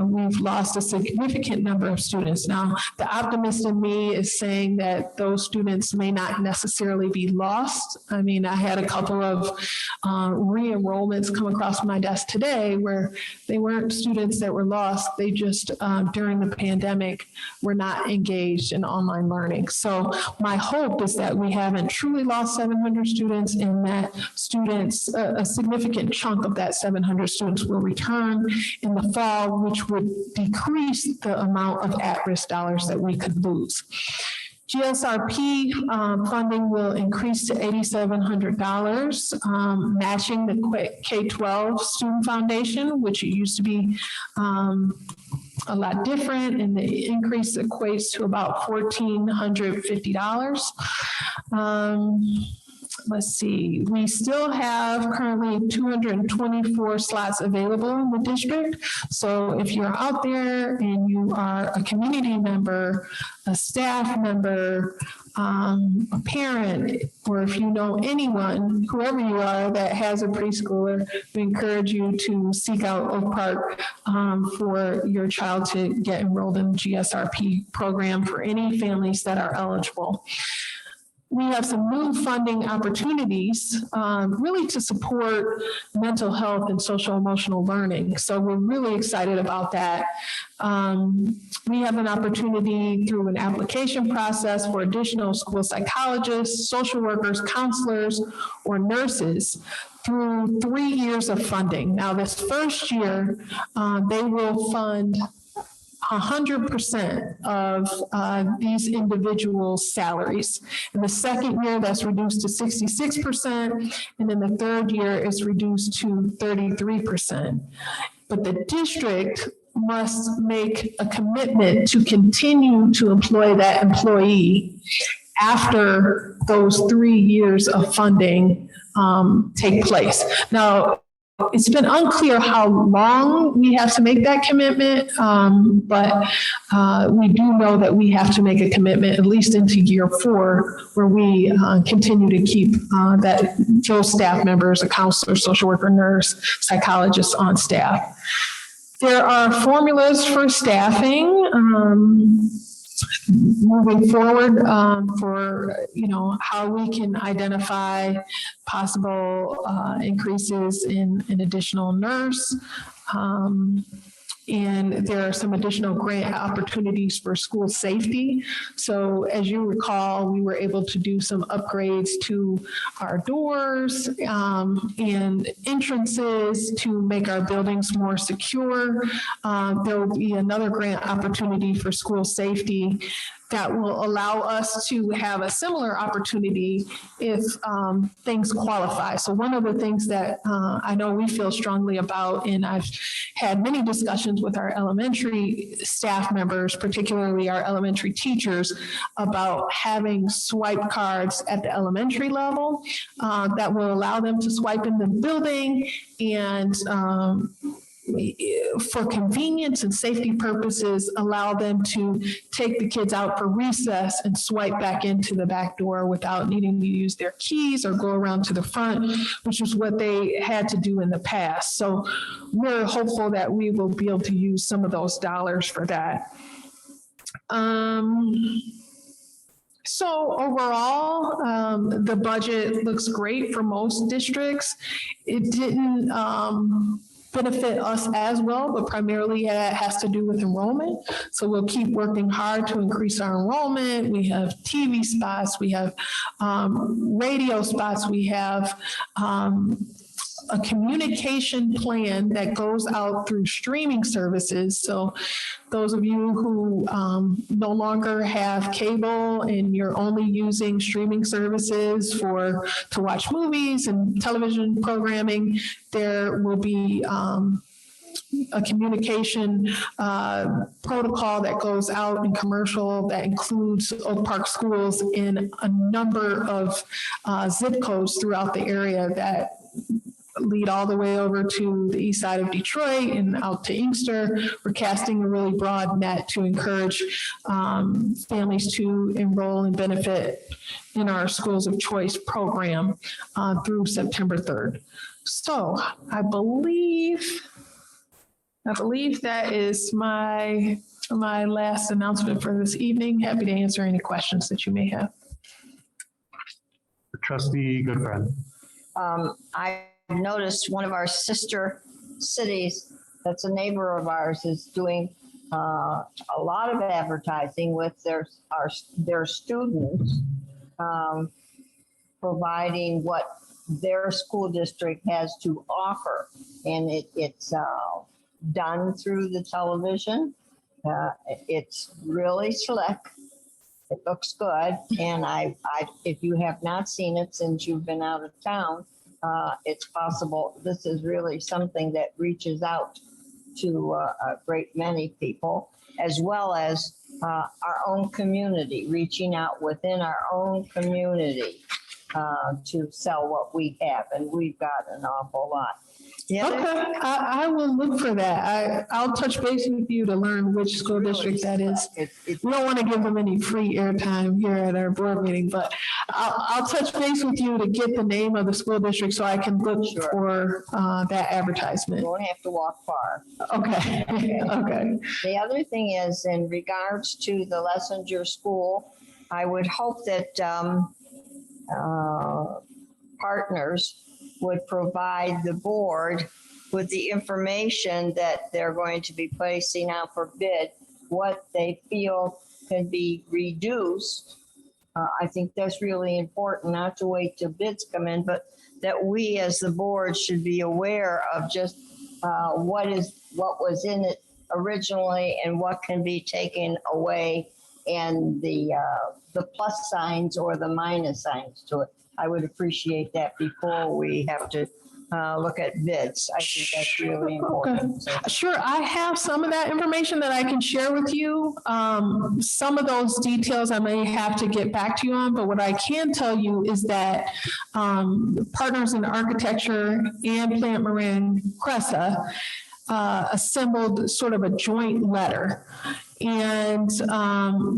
we've lost a significant number of students. Now, the optimist in me is saying that those students may not necessarily be lost. I mean, I had a couple of re-enrollments come across my desk today where they weren't students that were lost. They just, during the pandemic, were not engaged in online learning. So my hope is that we haven't truly lost 700 students and that students, a significant chunk of that 700 students will return in the fall, which would decrease the amount of at-risk dollars that we could lose. GSRP funding will increase to $8,700, matching the K-12 Student Foundation, which it used to be a lot different, and the increase equates to about $1,450. let's see, we still have currently 224 slots available in the district. So if you're out there and you are a community member, a staff member, a parent, or if you know anyone, whoever you are that has a preschooler, we encourage you to seek out Oak Park for your child to get enrolled in the GSRP program for any families that are eligible. We have some new funding opportunities really to support mental health and social emotional learning. So we're really excited about that. We have an opportunity through an application process for additional school psychologists, social workers, counselors, or nurses through 3 years of funding. Now, this first year, they will fund 100% of these individuals' salaries. In the second year, that's reduced to 66%, and then the third year is reduced to 33%. But the district must make a commitment to continue to employ that employee after those 3 years of funding take place. Now, it's been unclear how long we have to make that commitment, but we do know that we have to make a commitment at least into year 4, where we continue to keep those staff members, a counselor, social worker, nurse, psychologist on staff. There are formulas for staffing. Moving forward for, how we can identify possible increases in additional nurse. And there are some additional grant opportunities for school safety. So as you recall, we were able to do some upgrades to our doors and entrances to make our buildings more secure. There will be another grant opportunity for school safety that will allow us to have a similar opportunity if things qualify. So one of the things that I know we feel strongly about, and I've had many discussions with our elementary staff members, particularly our elementary teachers, about having swipe cards at the elementary level that will allow them to swipe in the building and for convenience and safety purposes, allow them to take the kids out for recess and swipe back into the back door without needing to use their keys or go around to the front, which is what they had to do in the past. So we're hopeful that we will be able to use some of those dollars for that. So overall, the budget looks great for most districts. It didn't benefit us as well, but primarily it has to do with enrollment. So we'll keep working hard to increase our enrollment. We have TV spots, we have radio spots, we have a communication plan that goes out through streaming services. So those of you who no longer have cable and you're only using streaming services to watch movies and television programming, there will be a communication protocol that goes out in commercial that includes Oak Park schools in a number of zip codes throughout the area that lead all the way over to the east side of Detroit and out to Inkster. We're casting a really broad net to encourage families to enroll and benefit in our Schools of Choice program through September 3rd. So I believe that is my last announcement for this evening. Happy to answer any questions that you may have. Trustee Goodfriend. I noticed one of our sister cities that's a neighbor of ours is doing a lot of advertising with their students, providing what their school district has to offer, and it's done through the television. It's really slick. It looks good, and if you have not seen it since you've been out of town, it's possible. This is really something that reaches out to a great many people, as well as our own community, reaching out within our own community. to sell what we have, and we've got an awful lot. The other Okay, I will look for that. I'll touch base with you to learn which school district that is. We don't want to give them any free airtime here at our board meeting, but I'll touch base with you to get the name of the school district so I can look for that advertisement. You won't have to walk far. Okay, okay. The other thing is, in regards to the Lessinger School, I would hope that partners would provide the board with the information that they're going to be placing out for bid, what they feel can be reduced. I think that's really important, not to wait till bids come in, but that we as the board should be aware of just what was in it originally and what can be taken away, and the plus signs or the minus signs to it. I would appreciate that before we have to look at bids. I think that's really important. So, Sure, I have some of that information that I can share with you. Some of those details I may have to get back to you on, but what I can tell you is that Partners in Architecture and Plant Moran Cressa assembled sort of a joint letter. And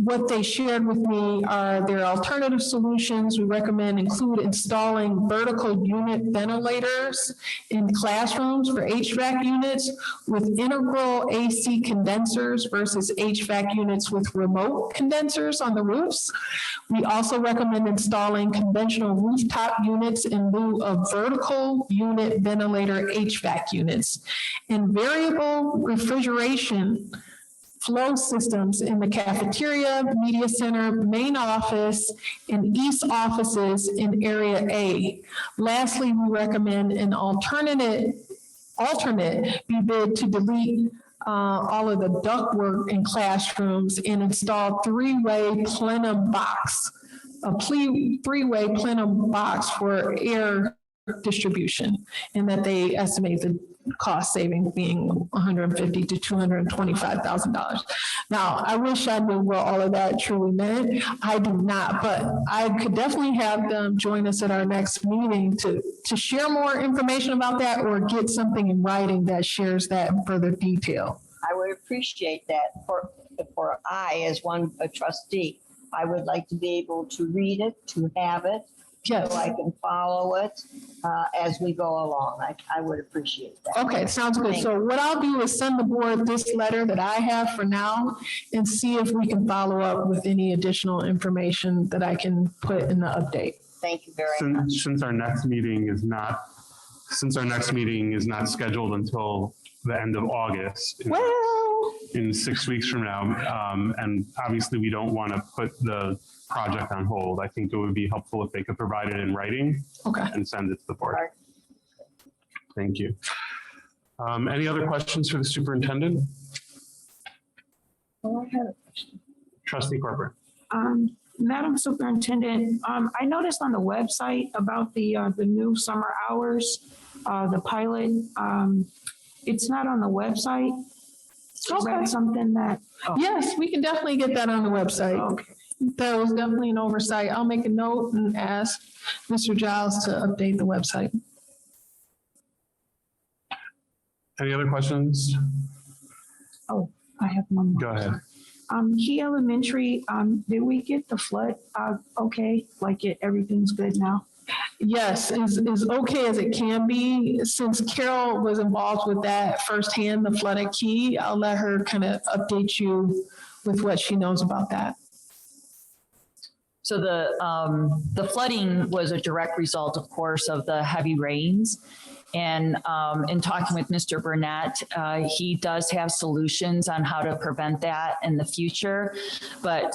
what they shared with me are their alternative solutions. We recommend include installing vertical unit ventilators in classrooms for HVAC units with integral AC condensers versus HVAC units with remote condensers on the roofs. We also recommend installing conventional rooftop units in lieu of vertical unit ventilator HVAC units, and variable refrigeration flow systems in the cafeteria, media center, main office, and east offices in Area A. Lastly, we recommend an alternate be bid to delete all of the ductwork in classrooms and install three-way plenum box for air distribution, and that they estimate the cost saving being $150,000 to $225,000. Now, I wish I knew what all of that truly meant. I do not, but I could definitely have them join us at our next meeting to share more information about that, or get something in writing that shares that in further detail. I would appreciate that for I, as a trustee, I would like to be able to read it, to have it, Yes. so I can follow it as we go along. I would appreciate that. Okay, sounds good. Thank So what I'll do is send the board this letter that I have for now and see if we can follow up with any additional information that I can put in the update. Thank you very much. Since our next meeting is not scheduled until the end of August, in 6 weeks from now, and obviously we don't want to put the project on hold. I think it would be helpful if they could provide it in writing and send it to the board. Thank you. Any other questions for the superintendent? Oh, I had a question. Trustee Corcoran. Madam Superintendent, I noticed on the website about the new summer hours, the pilot. It's not on the website. Is that something that? Oh. Yes, we can definitely get that on the website. Okay. That was definitely an oversight. I'll make a note and ask Mr. Giles to update the website. Any other questions? Oh, I have one more. Go ahead. He Elementary, did we get the flood? Okay, everything's good now? Yes, as okay as it can be. Since Carol was involved with that firsthand, the flooded key, I'll let her kind of update you with what she knows about that. So the flooding was a direct result, of course, of the heavy rains. And in talking with Mr. Burnett, he does have solutions on how to prevent that in the future. But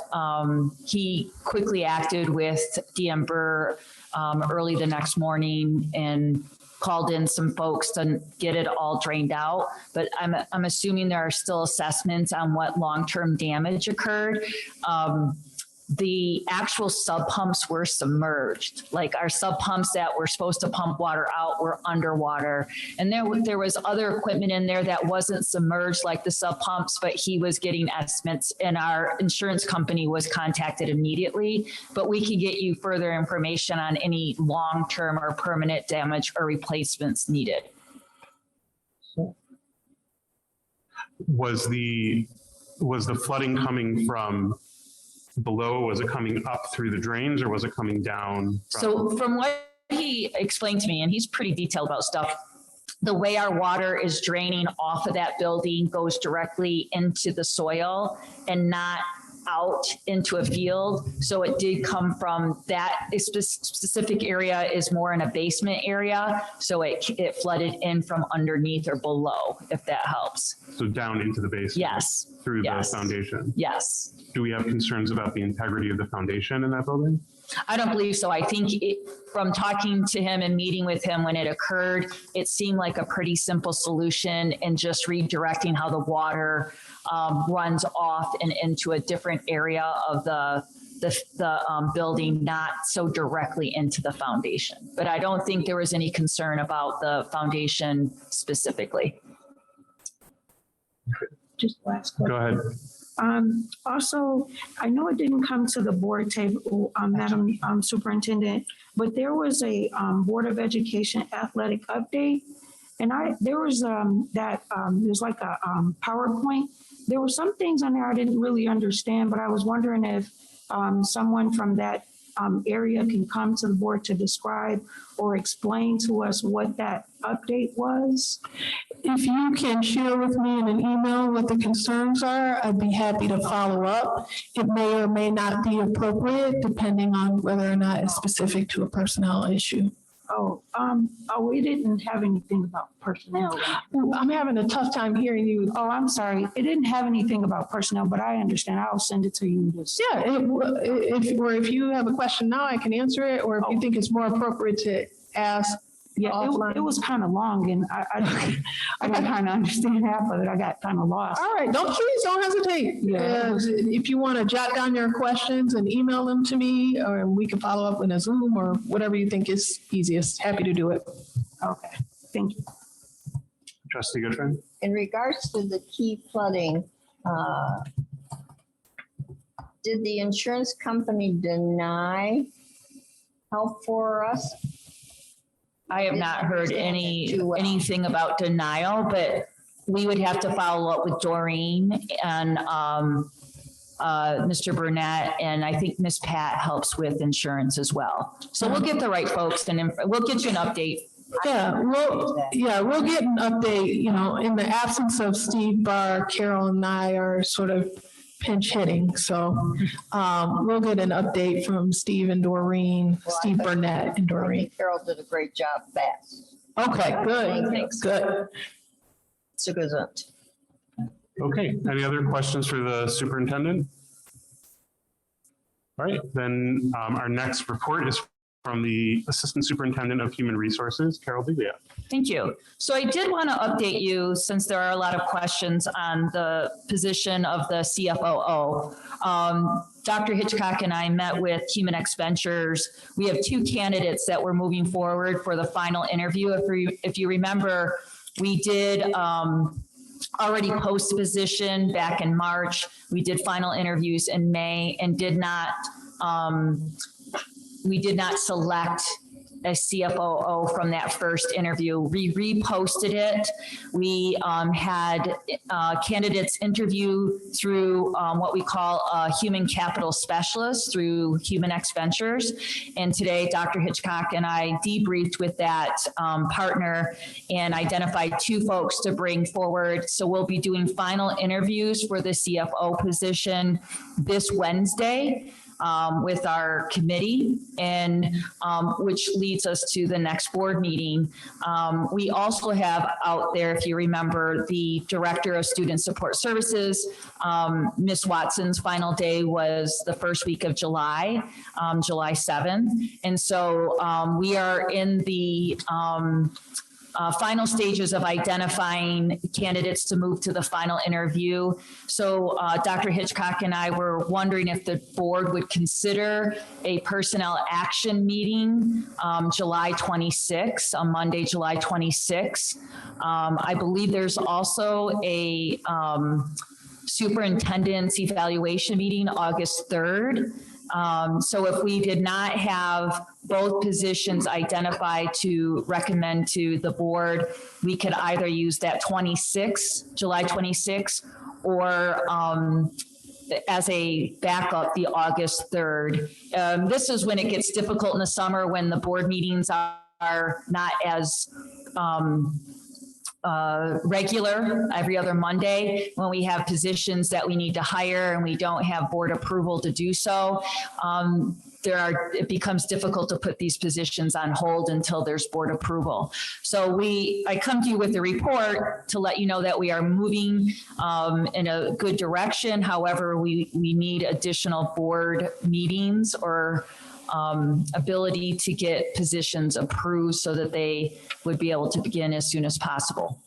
he quickly acted with DM Burr early the next morning and called in some folks to get it all drained out. But I'm assuming there are still assessments on what long-term damage occurred. the actual sub pumps were submerged. Like our sub pumps that were supposed to pump water out were underwater. And there was other equipment in there that wasn't submerged like the sub pumps, but he was getting estimates and our insurance company was contacted immediately. But we can get you further information on any long-term or permanent damage or replacements needed. Was the flooding coming from below? Was it coming up through the drains or was it coming down? So from what he explained to me, and he's pretty detailed about stuff, the way our water is draining off of that building goes directly into the soil and not out into a field. So it did come from that specific area is more in a basement area. So it flooded in from underneath or below, if that helps. So down into the basement? Yes. Through the foundation? Yes. Do we have concerns about the integrity of the foundation in that building? I don't believe so. I think from talking to him and meeting with him when it occurred, it seemed like a pretty simple solution and just redirecting how the water runs off and into a different area of the building, not so directly into the foundation. But I don't think there was any concern about the foundation specifically. Just last question. Go ahead. Also, I know it didn't come to the board table, Madam Superintendent, but there was a Board of Education athletic update. And there was there's like a PowerPoint. There were some things on there I didn't really understand, but I was wondering if someone from that area can come to the board to describe or explain to us what that update was. If you can share with me in an email what the concerns are, I'd be happy to follow up. It may or may not be appropriate depending on whether or not it's specific to a personnel issue. We didn't have anything about personnel. I'm having a tough time hearing you. Oh, I'm sorry. It didn't have anything about personnel, but I understand. I'll send it to you. Yeah, if you have a question now, I can answer it, or if you think it's more appropriate to ask. Yeah, it was kind of long, and I got kind of understand half of it. I got kind of lost. All right, please don't hesitate. Yeah. If you want to jot down your questions and email them to me, or we can follow up in a Zoom or whatever you think is easiest. Happy to do it. Okay, thank you. Trustee Goodfriend? In regards to the key flooding, did the insurance company deny help for us? I have not heard anything about denial, but we would have to follow up with Doreen and Mr. Burnett, and I think Ms. Pat helps with insurance as well. So we'll get the right folks and we'll get you an update. Yeah, we'll get an update. You know, in the absence of Steve Barr, Carol and I are sort of pinch hitting. So we'll get an update from Steve and Doreen, Steve Burnett and Doreen. Carol did a great job fast. Okay, good. Good. So gesund. Okay, any other questions for the superintendent? All right, then our next report is from the Assistant Superintendent of Human Resources, Carol Biglia. Thank you. So I did want to update you since there are a lot of questions on the position of the CFOO. Dr. Hitchcock and I met with Human X Ventures. We have two candidates that we're moving forward for the final interview. If you remember, we did already post the position back in March. We did final interviews in May and we did not select a CFOO from that first interview. We reposted it. We had candidates interview through what we call a human capital specialist through Human X Ventures. And today, Dr. Hitchcock and I debriefed with that partner and identified two folks to bring forward. So we'll be doing final interviews for the CFO position this Wednesday. With our committee, and which leads us to the next board meeting. We also have out there, if you remember, the Director of Student Support Services. Ms. Watson's final day was the first week of July, July 7th. And so we are in the final stages of identifying candidates to move to the final interview. So Dr. Hitchcock and I were wondering if the board would consider a personnel action meeting July 26, on Monday, July 26. I believe there's also a superintendent's evaluation meeting August 3rd. So if we did not have both positions identified to recommend to the board, we could either use that July 26, or as a backup, the August 3rd. This is when it gets difficult in the summer, when the board meetings are not as regular every other Monday, when we have positions that we need to hire and we don't have board approval to do so. It becomes difficult to put these positions on hold until there's board approval. So I come to you with a report to let you know that we are moving in a good direction. However, we need additional board meetings or ability to get positions approved so that they would be able to begin as soon as possible.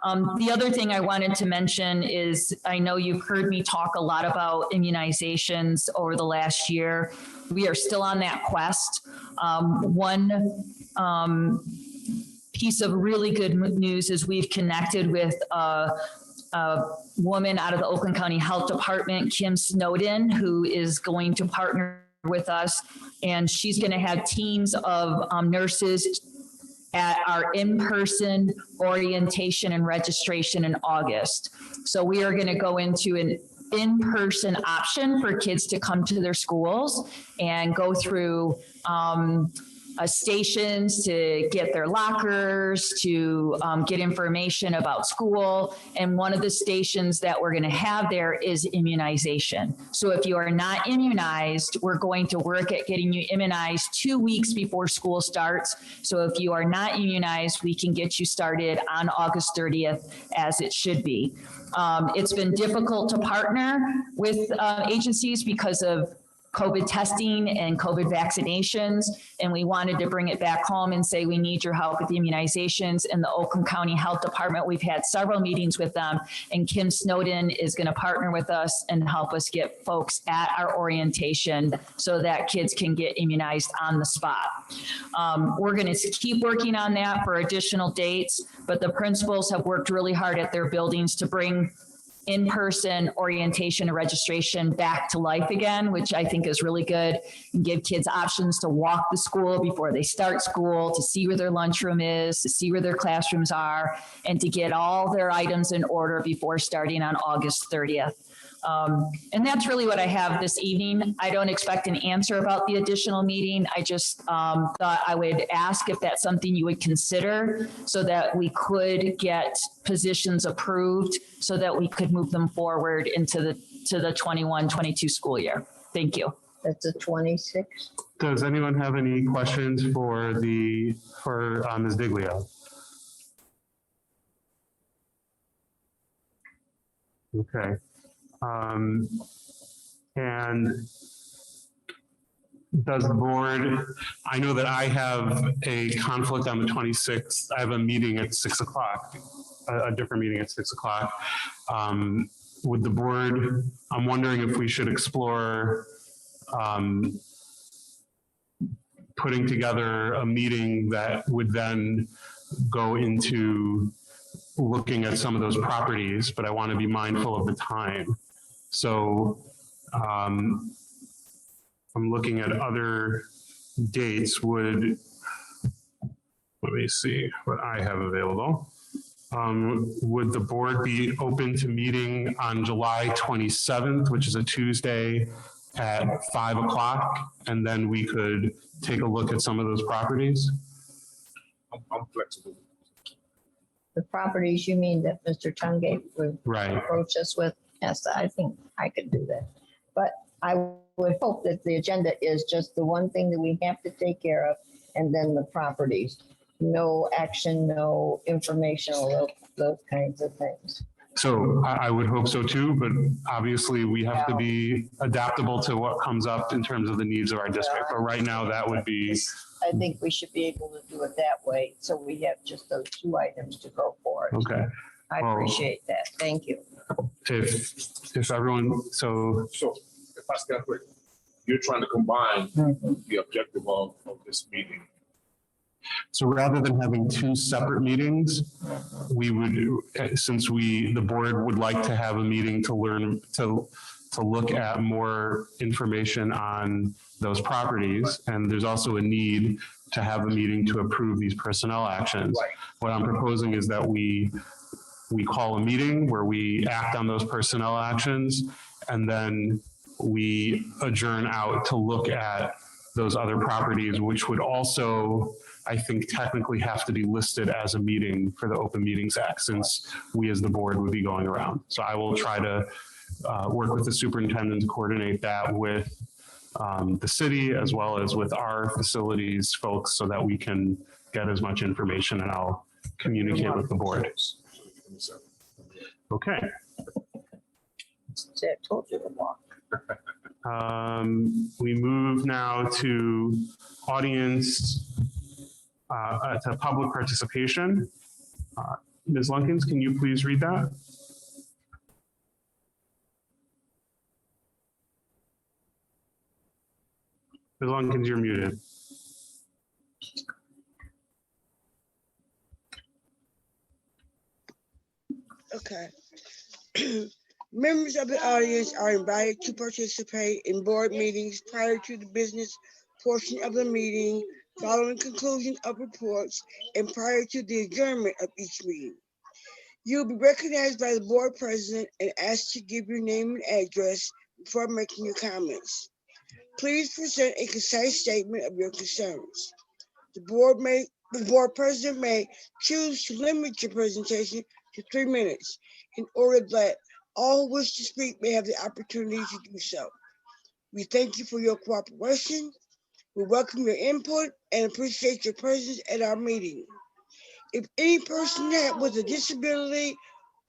The other thing I wanted to mention is, I know you've heard me talk a lot about immunizations over the last year. We are still on that quest. One piece of really good news is we've connected with a woman out of the Oakland County Health Department, Kim Snowden, who is going to partner with us, and she's going to have teams of nurses at our in-person orientation and registration in August. So we are going to go into an in-person option for kids to come to their schools and go through stations to get their lockers, to get information about school. And one of the stations that we're going to have there is immunization. So if you are not immunized, we're going to work at getting you immunized 2 weeks before school starts. So if you are not immunized, we can get you started on August 30th as it should be. It's been difficult to partner with agencies because of COVID testing and COVID vaccinations, and we wanted to bring it back home and say, we need your help with the immunizations. In the Oakland County Health Department, we've had several meetings with them, and Kim Snowden is going to partner with us and help us get folks at our orientation so that kids can get immunized on the spot. We're going to keep working on that for additional dates, but the principals have worked really hard at their buildings to bring in-person orientation and registration back to life again, which I think is really good, and give kids options to walk the school before they start school, to see where their lunchroom is, to see where their classrooms are, and to get all their items in order before starting on August 30th. And that's really what I have this evening. I don't expect an answer about the additional meeting. I just thought I would ask if that's something you would consider so that we could get positions approved so that we could move them forward into the 21-22 school year. Thank you. That's a 26. Does anyone have any questions for Ms. Diglio? Okay. And does the board, I know that I have a conflict on the 26th. I have a meeting at 6 o'clock, a different meeting at 6 o'clock. Would the board, I'm wondering if we should explore putting together a meeting that would then go into looking at some of those properties, but I want to be mindful of the time. So I'm looking at other dates. Let me see what I have available. Would the board be open to meeting on July 27th, which is a Tuesday at 5 o'clock? And then we could take a look at some of those properties? I'm flexible. The properties you mean that Mr. Tungate would approach us with? Yes, I think I could do that. But I would hope that the agenda is just the one thing that we have to take care of, and then the properties. No action, no informational, those kinds of things. So I would hope so too, but obviously we have to be adaptable to what comes up in terms of the needs of our district. But right now that would be I think we should be able to do it that way. So we have just those two items to go for it. Okay. I Well- appreciate that. Thank you. If everyone, so So if I step quick, you're trying to combine the objective of this meeting. rather than having two separate meetings, we would, since the board would like to have a meeting to learn, to look at more information on those properties. And there's also a need to have a meeting to approve these personnel actions. Right. What I'm proposing is that we call a meeting where we act on those personnel actions, and then we adjourn out to look at those other properties, which would also, I think, technically have to be listed as a meeting for the Open Meetings Act, since we as the board would be going around. So I will try to work with the superintendent to coordinate that with the city as well as with our facilities folks, so that we can get as much information, and I'll communicate with the board. Okay. See, I told you to walk. We move now to audience, to public participation. Ms. Lunkins, can you please read that? Ms. Lunkins, you're muted. Okay. Members of the audience are invited to participate in board meetings prior to the business portion of the meeting, following conclusion of reports, and prior to the adjournment of each meeting. You'll be recognized by the board president and asked to give your name and address before making your comments. Please present a concise statement of your concerns. The board president may choose to limit your presentation to 3 minutes in order that all who wish to speak may have the opportunity to do so. We thank you for your cooperation. We welcome your input and appreciate your presence at our meeting. If any person with a disability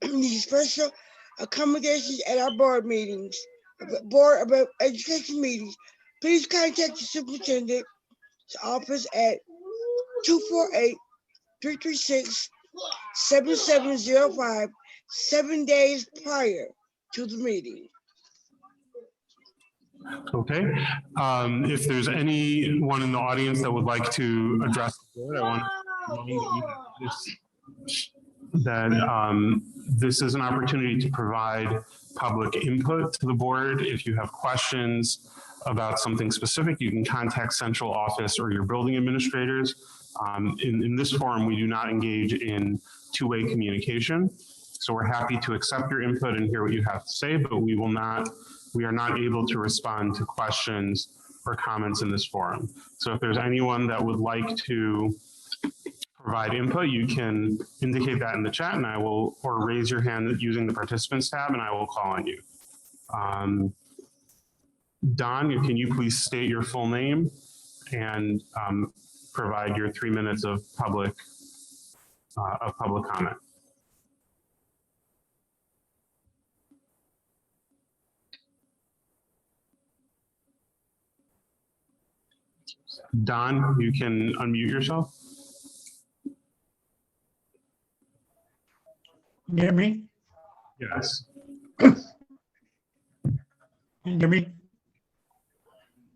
needs special accommodations at our board meetings, board of education meetings, please contact the superintendent's office at 248-336-7705 7 days prior to the meeting. Okay. If there's anyone in the audience that would like to address the board, I want to remind that this is an opportunity to provide public input to the board. If you have questions about something specific, you can contact central office or your building administrators. In this forum, we do not engage in two-way communication. So we're happy to accept your input and hear what you have to say, but we are not able to respond to questions or comments in this forum. So if there's anyone that would like to provide input, you can indicate that in the chat, and or raise your hand using the participants tab, and I will call on you. Don, can you please state your full name and provide your 3 minutes of public comment? Don, you can unmute yourself. Can you hear me? Yes. Can you hear me?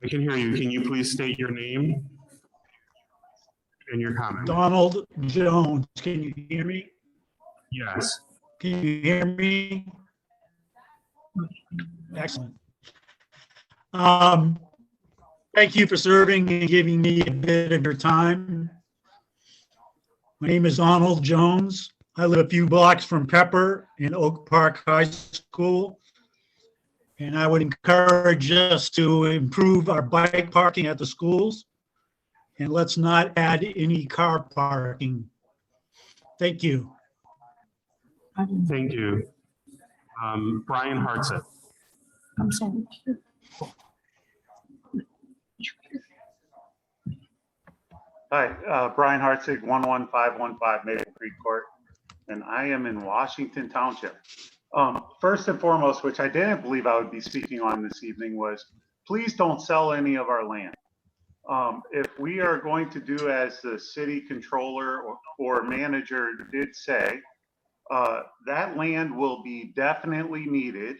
I can hear you. Can you please state your name and your comment? Donald Jones, can you hear me? Yes. Can you hear me? Excellent. Thank you for serving and giving me a bit of your time. My name is Donald Jones. I live a few blocks from Pepper in Oak Park High School. And I would encourage us to improve our bike parking at the schools. And let's not add any car parking. Thank you. Thank you. Brian Hartsit. I'm sorry. Hi, Brian Hartzig, 11515 Maple Creek Court, and I am in Washington Township. First and foremost, which I didn't believe I would be speaking on this evening, was please don't sell any of our land. If we are going to do as the city controller or manager did say, that land will be definitely needed,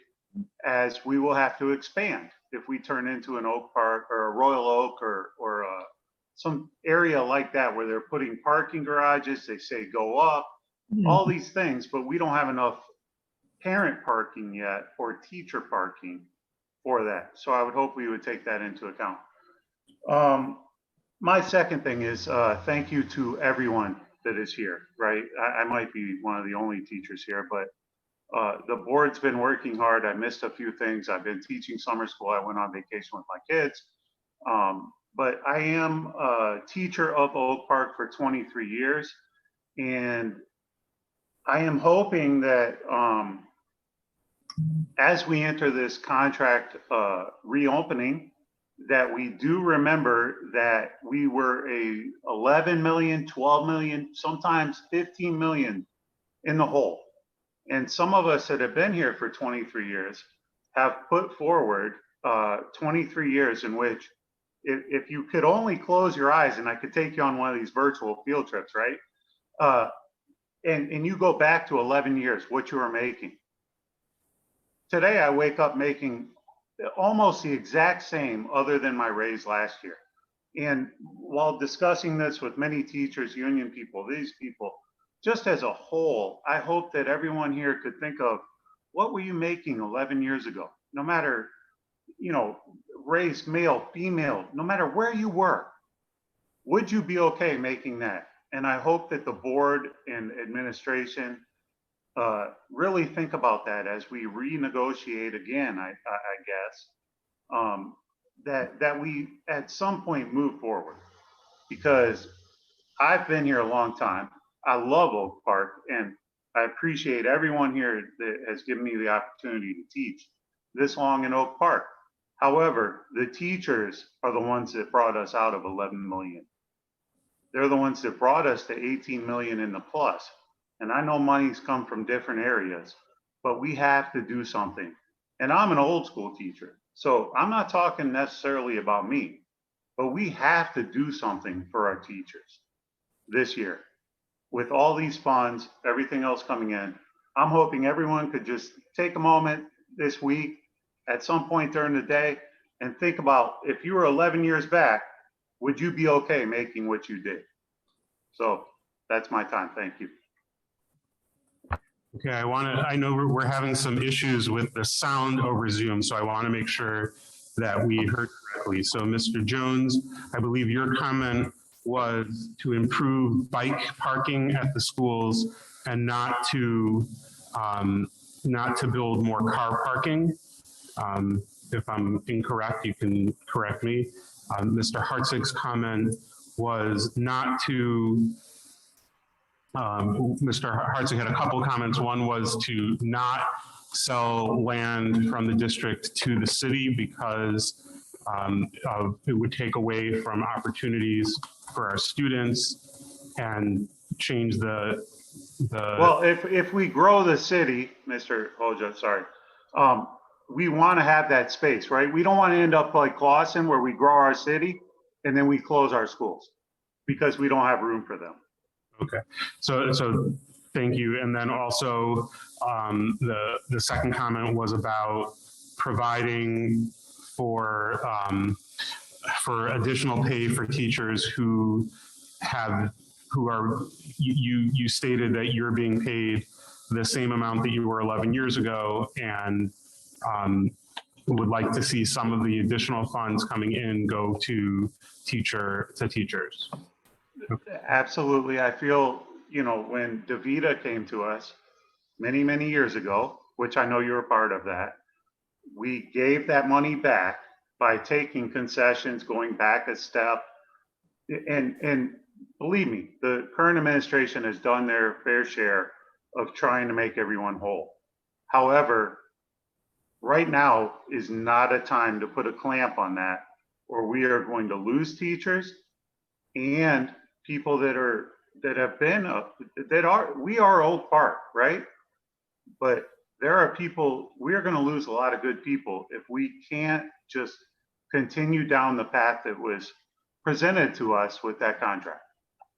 as we will have to expand if we turn into an Oak Park or a Royal Oak or some area like that where they're putting parking garages, they say go up, all these things, but we don't have enough parent parking yet or teacher parking for that. So I would hope we would take that into account. My second thing is thank you to everyone that is here, right? I might be one of the only teachers here, but the board's been working hard. I missed a few things. I've been teaching summer school. I went on vacation with my kids. But I am a teacher of Oak Park for 23 years. And I am hoping that as we enter this contract reopening, that we do remember that we were a 11 million, 12 million, sometimes 15 million in the hole. And some of us that have been here for 23 years have put forward 23 years in which if you could only close your eyes, and I could take you on one of these virtual field trips, right? And you go back to 11 years, what you were making. Today, I wake up making almost the exact same other than my raise last year. And while discussing this with many teachers, union people, these people, just as a whole, I hope that everyone here could think of what were you making 11 years ago? No matter, you know, race, male, female, no matter where you were, would you be okay making that? And I hope that the board and administration really think about that as we renegotiate again, I guess, that we at some point move forward, because I've been here a long time. I love Oak Park, and I appreciate everyone here that has given me the opportunity to teach this long in Oak Park. However, the teachers are the ones that brought us out of 11 million. They're the ones that brought us to 18 million in the plus. And I know money's come from different areas, but we have to do something. And I'm an old school teacher, so I'm not talking necessarily about me, but we have to do something for our teachers this year. With all these funds, everything else coming in, I'm hoping everyone could just take a moment this week at some point during the day and think about, if you were 11 years back, would you be okay making what you did? So that's my time. Thank you. Okay, I know we're having some issues with the sound over Zoom, so I want to make sure that we heard correctly. So Mr. Jones, I believe your comment was to improve bike parking at the schools and not to build more car parking. If I'm incorrect, you can correct me. Mr. Hartzig's comment was not to, Mr. Hartzig had a couple comments. One was to not sell land from the district to the city because it would take away from opportunities for our students and change the. Well, if we grow the city, Mr. Hoja, sorry, we want to have that space, right? We don't want to end up like Clawson where we grow our city and then we close our schools because we don't have room for them. Okay, so thank you. And then also the second comment was about providing for additional pay for teachers who are, you stated that you're being paid the same amount that you were 11 years ago, and would like to see some of the additional funds coming in go to teachers. Absolutely. I feel, you know, when DeVita came to us many, many years ago, which I know you were part of that, we gave that money back by taking concessions, going back a step. And believe me, the current administration has done their fair share of trying to make everyone whole. However, right now is not a time to put a clamp on that, or we are going to lose teachers and people we are Oak Park, right? But there are people, we are going to lose a lot of good people if we can't just continue down the path that was presented to us with that contract.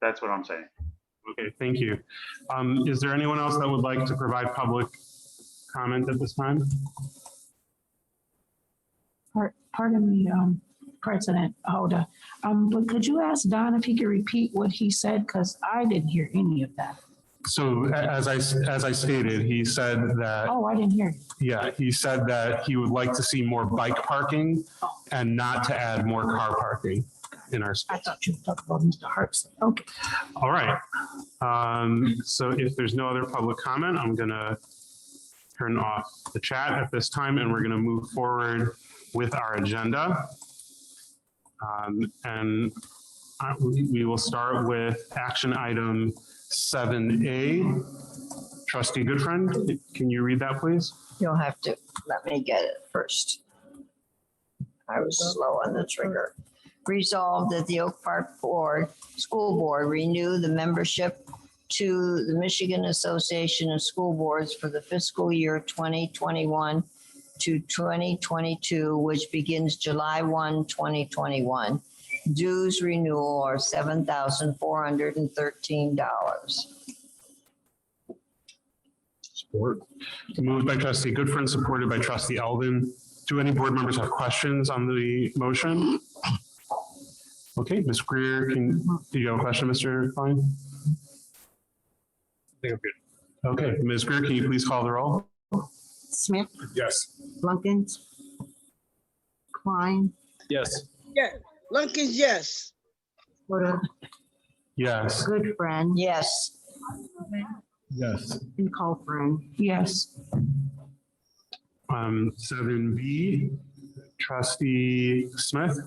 That's what I'm saying. Okay, thank you. Is there anyone else that would like to provide public comment at this time? Pardon me, President Hoda, but could you ask Don if he could repeat what he said? Because I didn't hear any of that. So as I stated, he said that, Oh, I didn't hear you. yeah, he said that he would like to see more bike parking and not to add more car parking in our I space. thought you were talking about Mr. Hartson. Okay. All right. So if there's no other public comment, I'm gonna turn off the chat at this time, and we're gonna move forward with our agenda. We will start with action item 7A. Trustee Goodfriend, can you read that, please? You'll have to, let me get it first. I was slow on the trigger. Resolved that the Oak Park School Board renew the membership to the Michigan Association of School Boards for the fiscal year 2021 to 2022, which begins July 1, 2021. Dues renewal are $7,413. Support. Moved by Trustee Goodfriend, supported by Trustee Elvin. Do any board members have questions on the motion? Okay, Ms. Greer, do you have a question, Mr. Klein? I think I'm good. Okay, Ms. Greer, can you please call the roll? Smith, Yes. Lunkins, Klein, Yes. Yeah, Lunkins, yes. Hoda, Yes. Goodfriend, Yes. Yes. and Colfrin. Yes. 7B, Trustee Smith.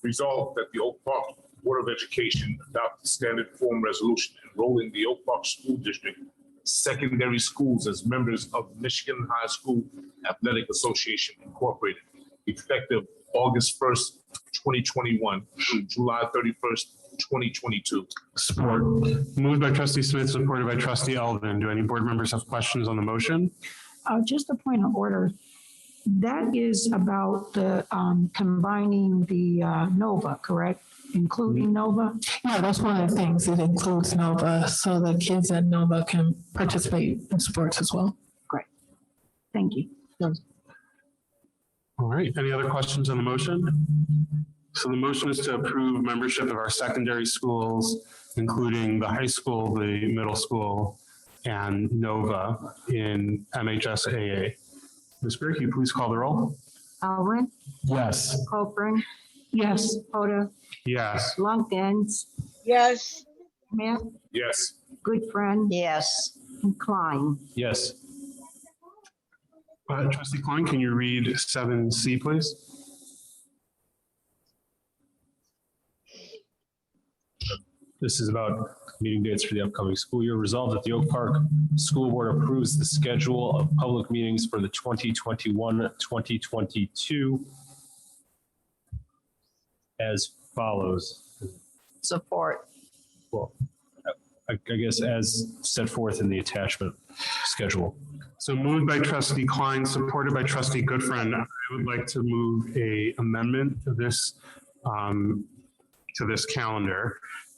Resolved that the Oak Park Board of Education adopt the standard form resolution enrolling the Oak Park School District secondary schools as members of Michigan High School Athletic Association Incorporated, effective August 1st, 2021 through July 31st, 2022. Support. Moved by Trustee Smith, supported by Trustee Elvin. Do any board members have questions on the motion? Just a point of order. That is about the combining the NOVA, correct? Including NOVA? Yeah, that's one of the things. It includes NOVA, so the kids at NOVA can participate in sports as well. Great. Thank you. All right, any other questions on the motion? So the motion is to approve membership of our secondary schools, including the high school, the middle school, and NOVA in MHSAA. Ms. Greer, can you please call the roll? Alwin, Yes. Colfrin, Yes. Hoda, Yes. Lunkins, Yes, Smith, Yes. Goodfriend, Yes. and Klein. Yes. Trustee Klein, can you read 7C, please? This is about meeting dates for the upcoming school year. Resolved that the Oak Park School Board approves the schedule of public meetings for the 2021-2022 as follows. Support. Well, I guess as set forth in the attachment schedule. So moved by Trustee Klein, supported by Trustee Goodfriend. I would like to move a amendment to this calendar.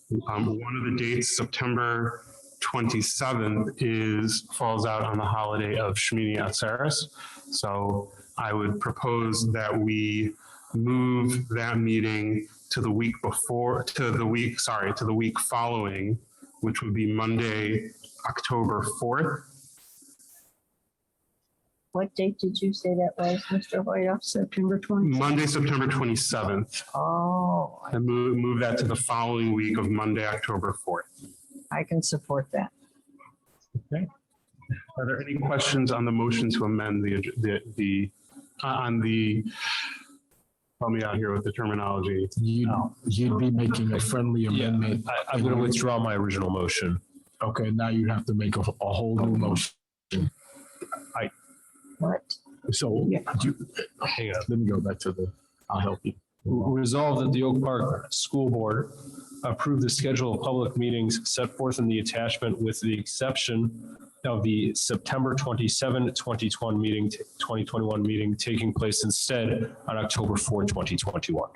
One of the dates, September 27th, falls out on the holiday of Shemini Atzeres. So I would propose that we move that meeting to the week following, which would be Monday, October 4th. What date did you say that was, Mr. Hoyt? September 20th. Monday, September 27th. Oh, And move that to the following week of Monday, October 4th. I can support that. Okay. Are there any questions on the motion to amend help me out here with the terminology? You'd be making a friendly amendment. I'm going to withdraw my original motion. Okay, now you have to make a whole new motion. What? So Hang on. let me go back to I'll help you. Resolved that the Oak Park School Board approve the schedule of public meetings set forth in the attachment with the exception of the September 27, 2021 meeting taking place instead on October 4, 2021.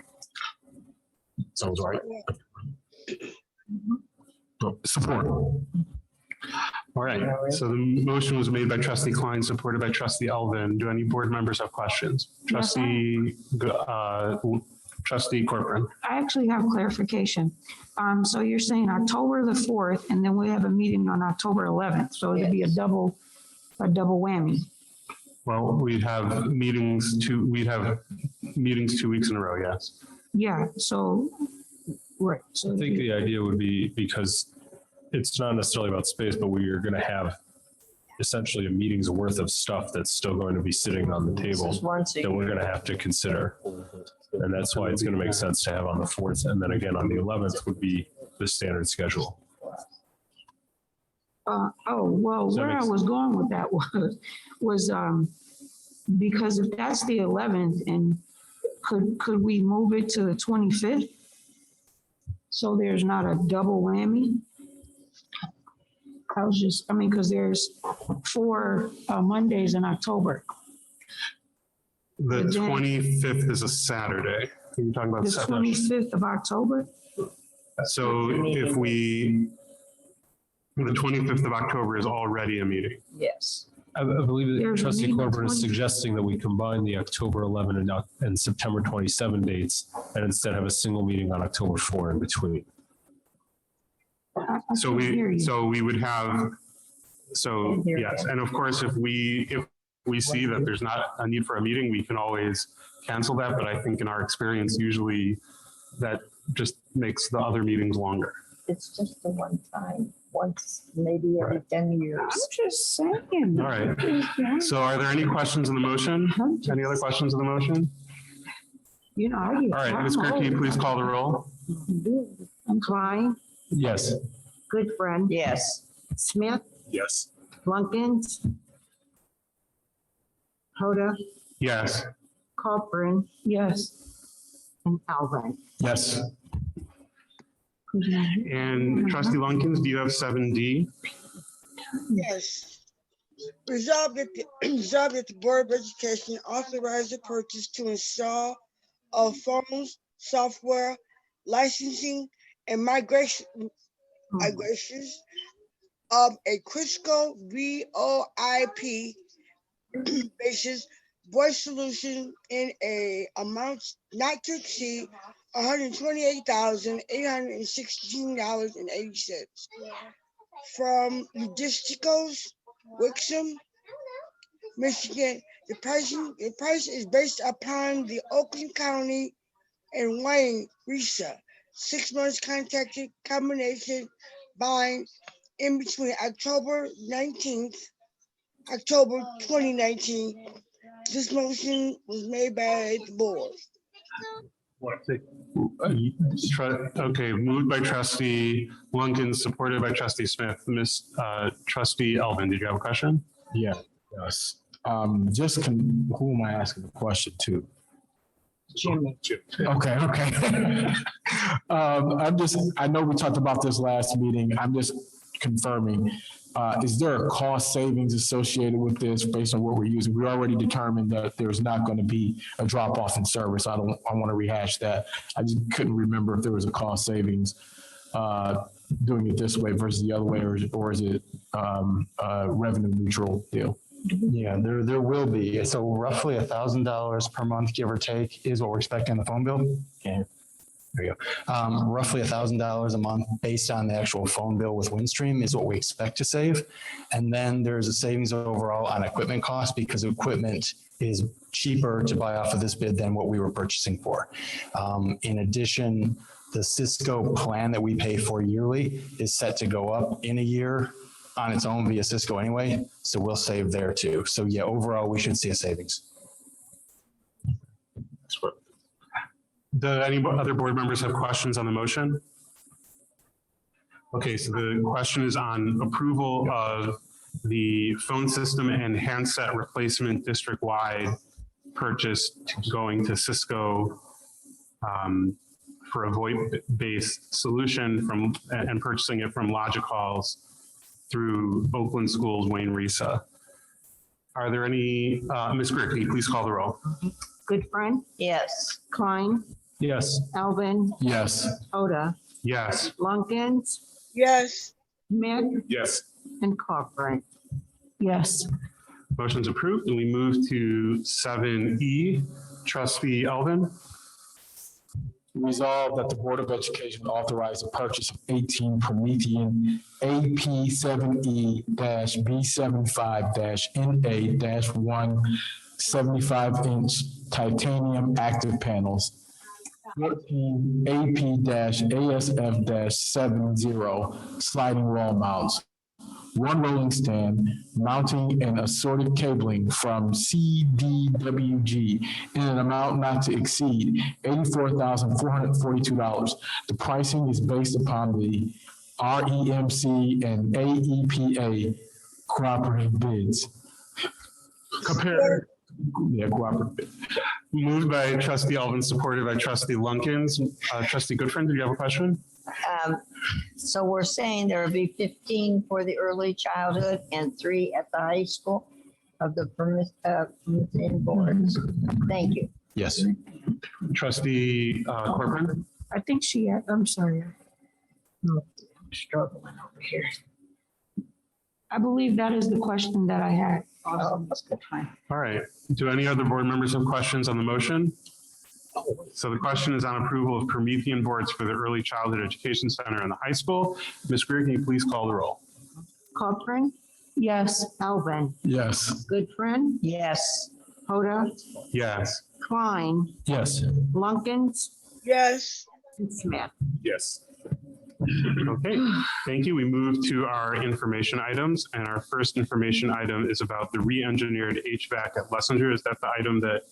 Sounds right. Support. All right, so the motion was made by trustee Klein, supported by trustee Elvin. Do any board members have questions? Trustee Corcoran. I actually have clarification. So you're saying October the 4th, and then we have a meeting on October 11th. So it'd be a double whammy. Well, we'd have meetings 2 weeks in a row, yes. Yeah, so, right. So I think the idea would be, because it's not necessarily about space, but we are going to have essentially a meeting's worth of stuff that's still going to be sitting on the table that we're going to have to consider. And that's why it's going to make sense to have on the 4th. And then again, on the 11th would be the standard schedule. well, where I was going with that was because if that's the 11th, and could we move it to the 25th? So there's not a double whammy? Because there's 4 Mondays in October. The 25th is a Saturday. You're talking about The 25th of October? So if the 25th of October is already a meeting. Yes. I believe that There's a trustee meeting Corbin is 20. suggesting that we combine the October 11 and September 27 dates and instead have a single meeting on October 4 in between. So we would have, yes, and of course, if we see that there's not a need for a meeting, we can always cancel that. But I think in our experience, usually that just makes the other meetings longer. It's just the one time, once, maybe every 10 years. I'm just saying. All right. So are there any questions on the motion? Any other questions on the motion? All right, Ms. Greer, can you please call the roll? Klein, Yes. Goodfriend. Yes. Smith, Yes. Lunkins, Hoda, Yes. Corcoran, Yes. and Alvin. Yes. And trustee Lunkins, do you have 7D? Yes. Resolved that the Board of Education authorize the purchase to install of phones, software, licensing, and migrations of a Crisco VoIP basis voice solution in a amount not to exceed $128,816.80 from Logisticals, Wixom, Michigan. The price is based upon the Oakland County and Wayne RESA 6 months contracted combination buying in between October 2019. This motion was made by the board. Okay, moved by trustee Lunkins, supported by trustee Smith. Trustee Elvin, did you have a question? Yeah, yes. Who am I asking the question to? Jim. Okay. I know we talked about this last meeting. I'm just confirming. Is there a cost savings associated with this based on what we're using? We already determined that there's not going to be a drop off in service. I want to rehash that. I just couldn't remember if there was a cost savings doing it this way versus the other way, or is it revenue neutral deal? Yeah, there will be. So roughly $1,000 per month, give or take, is what we're expecting on the phone bill. Okay. There you go. Roughly $1,000 a month based on the actual phone bill with Windstream is what we expect to save. And then there's a savings overall on equipment costs because equipment is cheaper to buy off of this bid than what we were purchasing for. In addition, the Cisco plan that we pay for yearly is set to go up in a year on its own via Cisco anyway. So we'll save there too. So yeah, overall, we should see a savings. Do any other board members have questions on the motion? Okay, so the question is on approval of the phone system and handset replacement district-wide purchase going to Cisco for a VoIP-based solution and purchasing it from Logicalls through Oakland Schools, Wayne RESA. Are there any, Ms. Greer, can you please call the roll? Goodfriend. Yes. Klein, Yes. Alvin, Yes. Hoda, Yes. Lunkins, Yes. Smith, Yes. and Cochran. Yes. Motion's approved, and we move to 7E. Trustee Elvin? Resolved that the Board of Education authorize the purchase of 18 Promethean AP7E-B75-NA-1 75-inch titanium active panels, 14 AP-ASF-70 sliding wall mounts, one rolling stand, mounting and assorted cabling from CDWG in an amount not to exceed $84,442. The pricing is based upon the REMC and AEPA cooperative bids. Cooperative bids. Moved by Trustee Elvin, supported by Trustee Lunkins. Trustee Goodfriend, did you have a question? So we're saying there will be 15 for the early childhood and 3 at the high school of the permitting boards. Thank you. Yes. Trustee Corcoran? I think I'm sorry. I'm struggling over here. I believe that is the question that I had. Oh, that's good. Fine. All right. Do any other board members have questions on the motion? So the question is on approval of Promethean boards for the Early Childhood Education Center and the high school. Ms. Greer, can you please call the roll? Cochran, Yes. Alvin, Yes. Goodfriend, Yes. Hoda, Yes. Klein, Yes. Lunkins, Yes. and Smith. Yes. Okay, thank you. We move to our information items, and our first information item is about the re-engineered HVAC at Lessinger. Is that the item that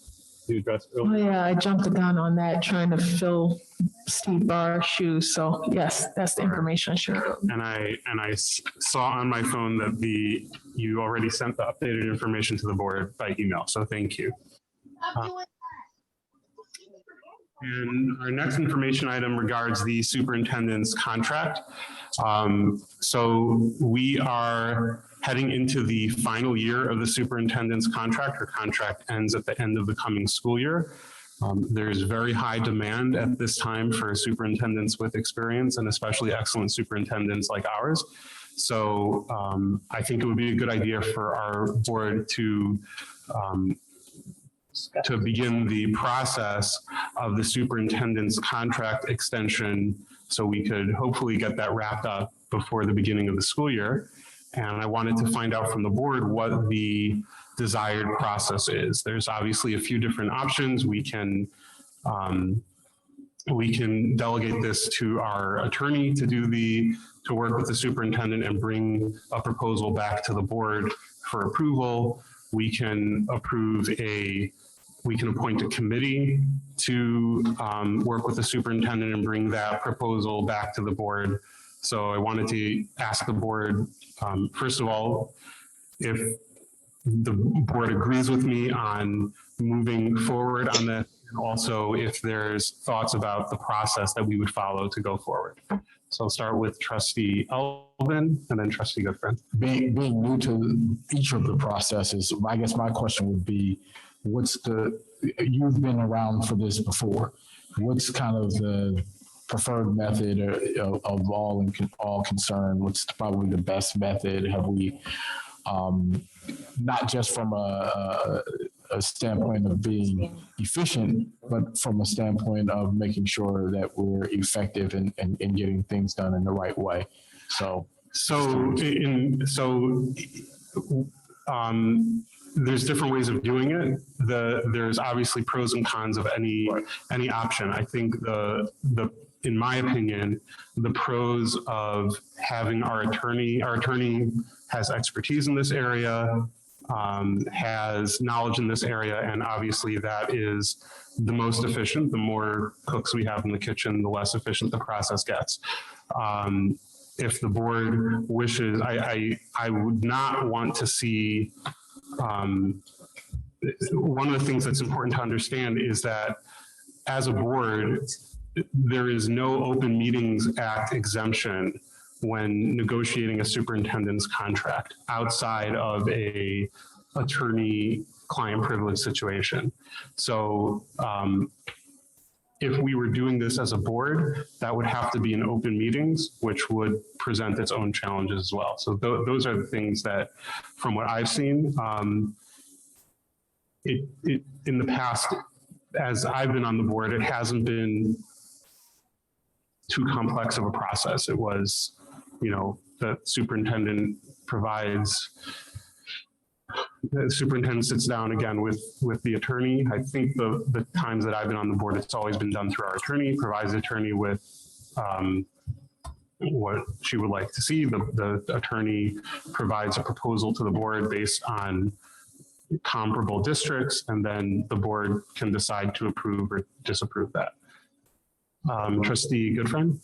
you addressed Oh, earlier? yeah, I jumped the gun on that, trying to fill Steve Barr's shoes. So yes, that's the information I shared. And I saw on my phone that you already sent the updated information to the board by email, so thank you. And our next information item regards the superintendent's contract. So we are heading into the final year of the superintendent's contract. Her contract ends at the end of the coming school year. There's very high demand at this time for superintendents with experience, and especially excellent superintendents like ours. So I think it would be a good idea for our board to begin the process of the superintendent's contract extension, so we could hopefully get that wrapped up before the beginning of the school year. And I wanted to find out from the board what the desired process is. There's obviously a few different options. We can delegate this to our attorney to work with the superintendent and bring a proposal back to the board for approval. We can appoint a committee to work with the superintendent and bring that proposal back to the board. So I wanted to ask the board, first of all, if the board agrees with me on moving forward on that, and also if there's thoughts about the process that we would follow to go forward. So I'll start with Trustee Elvin and then Trustee Goodfriend. Being new to each of the processes, I guess my question would be, you've been around for this before. What's kind of the preferred method of all concerned? What's probably the best method? Have we, not just from a standpoint of being efficient, but from a standpoint of making sure that we're effective in getting things done in the right way? There's different ways of doing it. There's obviously pros and cons of any option. I think in my opinion, the pros of having our attorney has expertise in this area, has knowledge in this area, and obviously that is the most efficient. The more cooks we have in the kitchen, the less efficient the process gets. If the board wishes, I would not want to see, one of the things that's important to understand is that as a board, there is no Open Meetings Act exemption when negotiating a superintendent's contract outside of a attorney-client privilege situation. So if we were doing this as a board, that would have to be in open meetings, which would present its own challenges as well. So those are the things that, from what I've seen, it in the past, as I've been on the board, it hasn't been too complex of a process. It was, the superintendent provides. The superintendent sits down again with the attorney. I think the times that I've been on the board, it's always been done through our attorney, provides the attorney with what she would like to see. The attorney provides a proposal to the board based on comparable districts, and then the board can decide to approve or disapprove that. Trustee Goodfriend?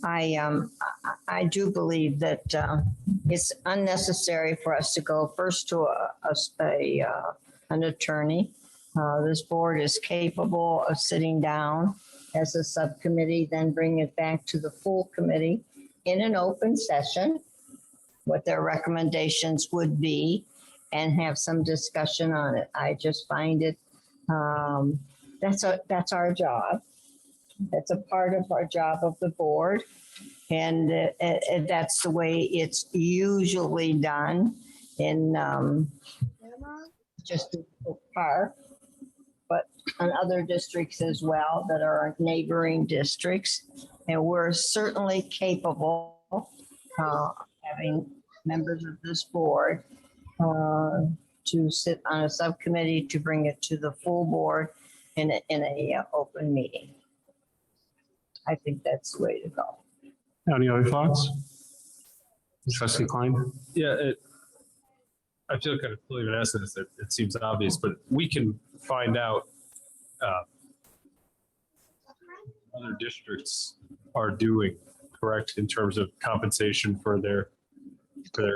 I do believe that it's unnecessary for us to go first to an attorney. This board is capable of sitting down as a subcommittee, then bring it back to the full committee in an open session, what their recommendations would be, and have some discussion on it. I just find it, that's our job. That's a part of our job of the board. And that's the way it's usually done in just Oak Park, but on other districts as well that are neighboring districts. And we're certainly capable of having members of this board to sit on a subcommittee to bring it to the full board in a open meeting. I think that's the way to go. Any other thoughts? Trustee Klein? Yeah, I feel kind of fully even asking this. It seems obvious, but we can find out other districts are doing, correct, in terms of compensation for their.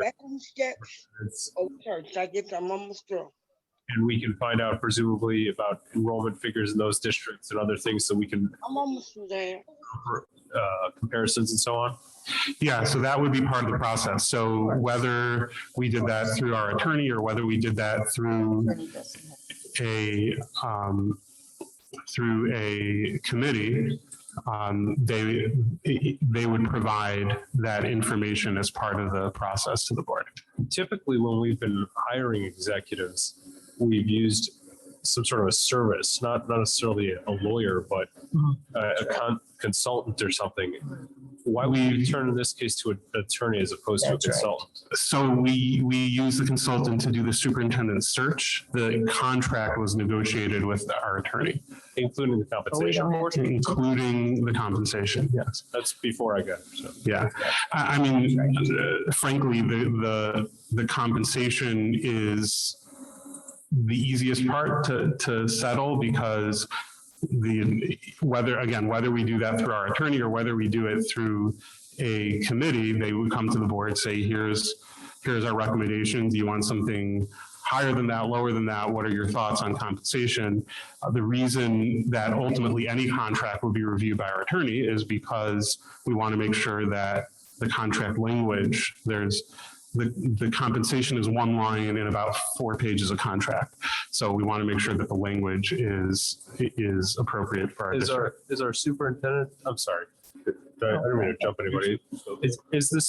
Back on the steps. Oh, sorry, I get I'm almost through. And we can find out presumably about enrollment figures in those districts and other things, so we can. I'm almost through there. Comparisons and so on. Yeah, so that would be part of the process. So whether we did that through our attorney or whether we did that through a committee, they would provide that information as part of the process to the board. Typically, when we've been hiring executives, we've used some sort of a service, not necessarily a lawyer, but a consultant or something. Why would we turn in this case to an attorney as opposed to a consultant? Right. So we use the consultant to do the superintendent's search. The contract was negotiated with our attorney. Including the compensation board? Including the compensation, yes. That's before I got it. So. Yeah. I mean, frankly, the compensation is the easiest part to settle, because whether we do that through our attorney or whether we do it through a committee, they would come to the board, say, here's our recommendation. Do you want something higher than that, lower than that? What are your thoughts on compensation? The reason that ultimately any contract will be reviewed by our attorney is because we want to make sure that the contract language, the compensation is one line in about 4 pages of contract. So we want to make sure that the language is appropriate for our district. Is our superintendent, I'm sorry, I don't mean to jump anybody. Is the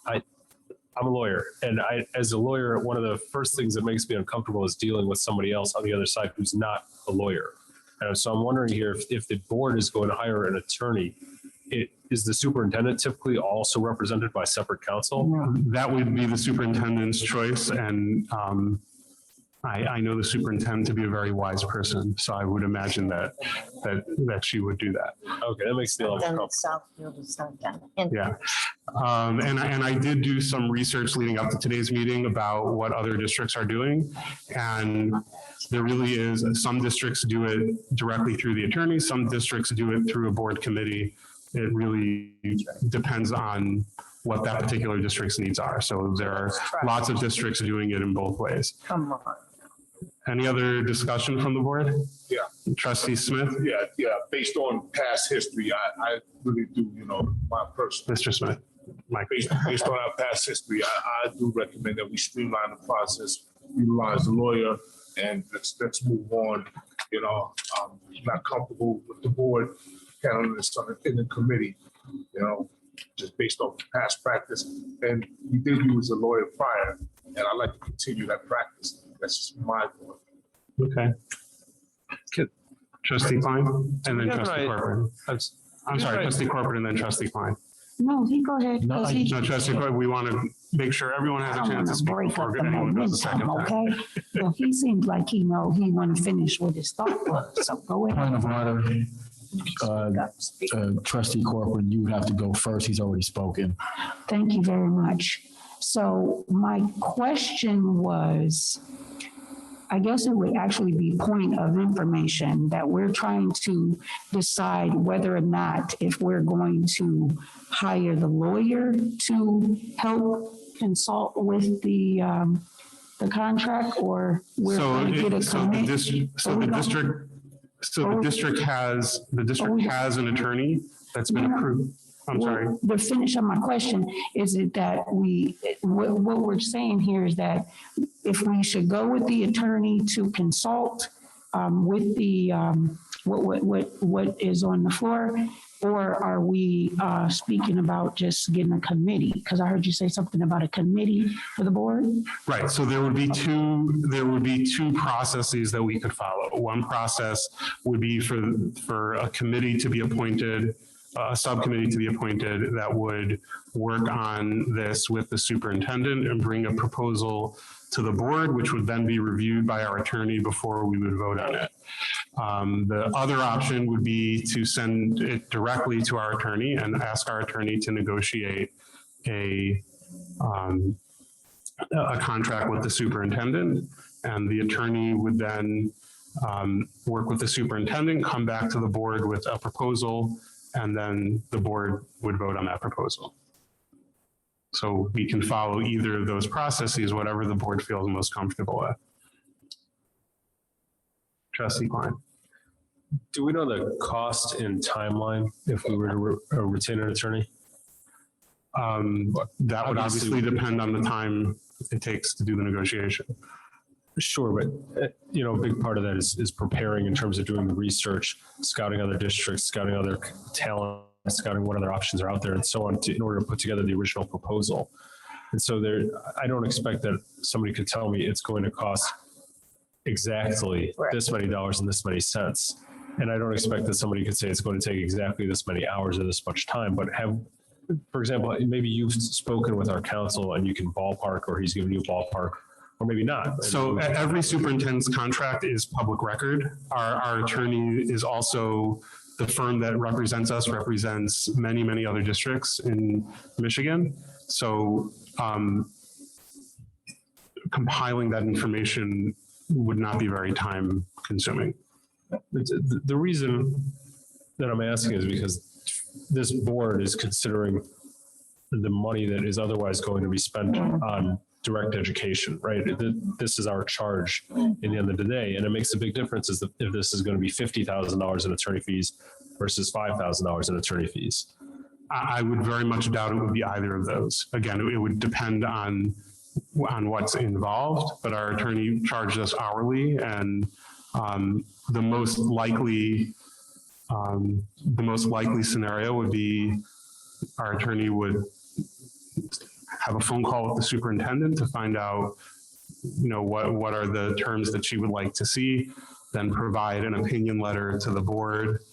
I'm a lawyer, and as a lawyer, one of the first things that makes me uncomfortable is dealing with somebody else on the other side who's not a lawyer. So I'm wondering here if the board is going to hire an attorney, is the superintendent typically also represented by separate counsel? That would be the superintendent's choice, and I know the superintendent to be a very wise person, so I would imagine that she would do that. Okay, that makes me a little more comfortable. Yeah, and I did do some research leading up to today's meeting about what other districts are doing, and there really is, some districts do it directly through the attorney, some districts do it through a board committee. It really depends on what that particular district's needs are. So there are lots of districts doing it in both ways. Come on. Any other discussion from the board? Yeah. Trustee Smith? Yeah. Based on past history, I really do, my personal. Mr. Smith. Mike. Based on our past history, I do recommend that we streamline the process, utilize the lawyer, and let's move on Not comfortable with the board handling this in the committee, just based off past practice. And we did use a lawyer prior, and I'd like to continue that practice. That's just my thought. Okay. Trustee Klein, and then Yeah, trustee right. Corcoran. I'm sorry, right. trustee Corcoran and then trustee Klein. No, he go ahead. No, 'cause he- No, trustee Corcoran, we want to make sure everyone has I a don't chance to want to speak break before up the anyone goes a second momentum, time. okay? Well, he seems like he want to finish what his thought was, so go Point ahead. of order, trustee Corcoran, you would have to go first. He's already spoken. Thank you very much. So my question was, I guess it would actually be point of information that we're trying to decide whether or not if we're going to hire the lawyer to help consult with the contract, or we're going to get a committee. The district has an attorney that's been approved. I'm sorry. Well, the finish of my question is it that what we're saying here is that if we should go with the attorney to consult with the what is on the floor, or are we speaking about just getting a committee? Because I heard you say something about a committee for the board. Right, so there would be two processes that we could follow. One process would be for a committee to be appointed, a subcommittee to be appointed that would work on this with the superintendent and bring a proposal to the board, which would then be reviewed by our attorney before we would vote on it. The other option would be to send it directly to our attorney and ask our attorney to negotiate a contract with the superintendent, and the attorney would then work with the superintendent, come back to the board with a proposal, and then the board would vote on that proposal. So we can follow either of those processes, whatever the board feels most comfortable with. Trustee Klein. Do we know the cost and timeline if we were to retain an attorney? That would obviously depend on the time it takes to do the negotiation. Sure, but a big part of that is preparing in terms of doing the research, scouting other districts, scouting other talent, scouting what other options are out there and so on in order to put together the original proposal. And so I don't expect that somebody could tell me it's going to cost exactly this many dollars and this many cents. And I don't expect that somebody could say it's going to take exactly this many hours or this much time, but for example, maybe you've spoken with our counsel and you can ballpark, or he's given you a ballpark, or maybe not. So every superintendent's contract is public record. Our attorney is also the firm that represents us, represents many, many other districts in Michigan. So compiling that information would not be very time consuming. The reason that I'm asking is because this board is considering the money that is otherwise going to be spent on direct education, right? This is our charge in the end of the day. And it makes a big difference if this is going to be $50,000 in attorney fees versus $5,000 in attorney fees. I would very much doubt it would be either of those. Again, it would depend on what's involved, but our attorney charged us hourly, and the most likely scenario would be our attorney would have a phone call with the superintendent to find out, what are the terms that she would like to see, then provide an opinion letter to the board.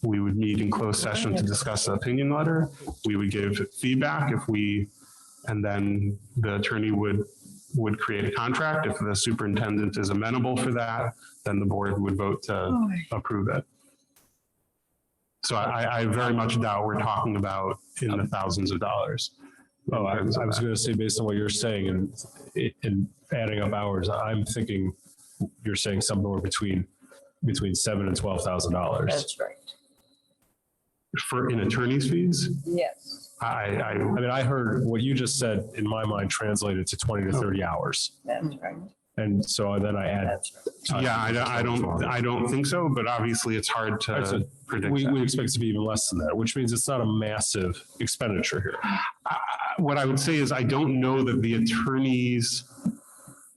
We would meet in closed session to discuss the opinion letter. We would give feedback and then the attorney would create a contract. If the superintendent is amenable for that, then the board would vote to approve it. So I very much doubt we're talking about in the thousands of dollars. Oh, I was going to say, based on what you're saying and adding up hours, I'm thinking you're saying somewhere between $7,000 and $12,000. That's right. In attorney's fees? Yes. I mean, I heard what you just said in my mind translated to 20 to 30 hours. That's right. And so then I add. Yeah, I don't think so, but obviously it's hard to predict. We expect it to be even less than that, which means it's not a massive expenditure here. What I would say is I don't know that the attorney's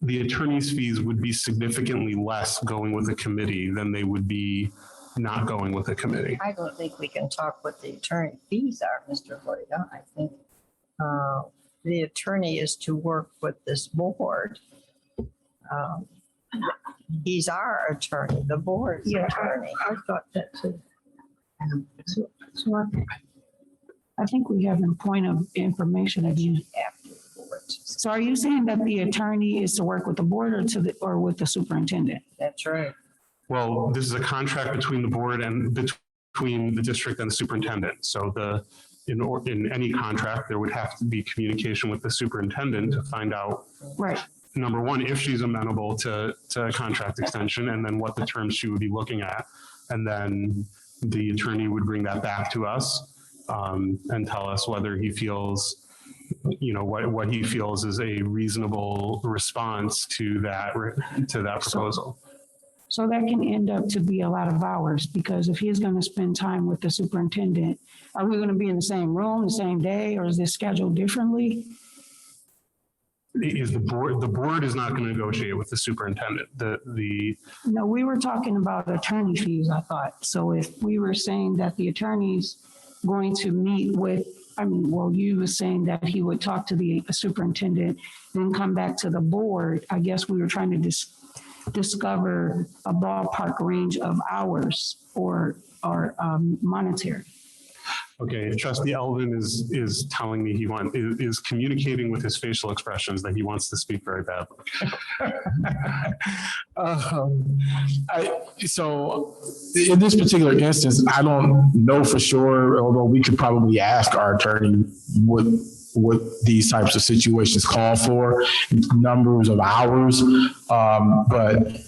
the attorney's fees would be significantly less going with a committee than they would be not going with a committee. I don't think we can talk what the attorney fees are, Mr. Hoyt. I think the attorney is to work with this board. He's our attorney, the board's attorney. I thought that too. So I think we have a point of information again. After the board. So are you saying that the attorney is to work with the board or with the superintendent? That's right. Well, this is a contract between the board and between the district and the superintendent. So in any contract, there would have to be communication with the superintendent to find out, Right. number one, if she's amenable to a contract extension, and then what the terms she would be looking at. And then the attorney would bring that back to us and tell us whether he feels, what he feels is a reasonable response to that proposal. So that can end up to be a lot of hours, because if he's going to spend time with the superintendent, are we going to be in the same room the same day, or is this scheduled differently? Is the board is not going to negotiate with the superintendent. No, we were talking about attorney fees, I thought. So if we were saying that the attorney's going to meet with, you were saying that he would talk to the superintendent, then come back to the board. I guess we were trying to discover a ballpark range of hours or monetary. Okay, Trustee Elvin is telling me is communicating with his facial expressions that he wants to speak very badly. So in this particular instance, I don't know for sure, although we could probably ask our attorney what these types of situations call for, numbers of hours. But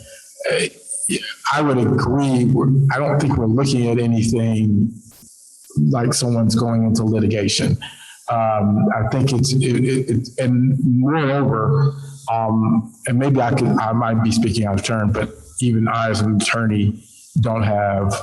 I would agree. I don't think we're looking at anything like someone's going into litigation. I think and moreover, and maybe I might be speaking out of turn, but even I as an attorney don't have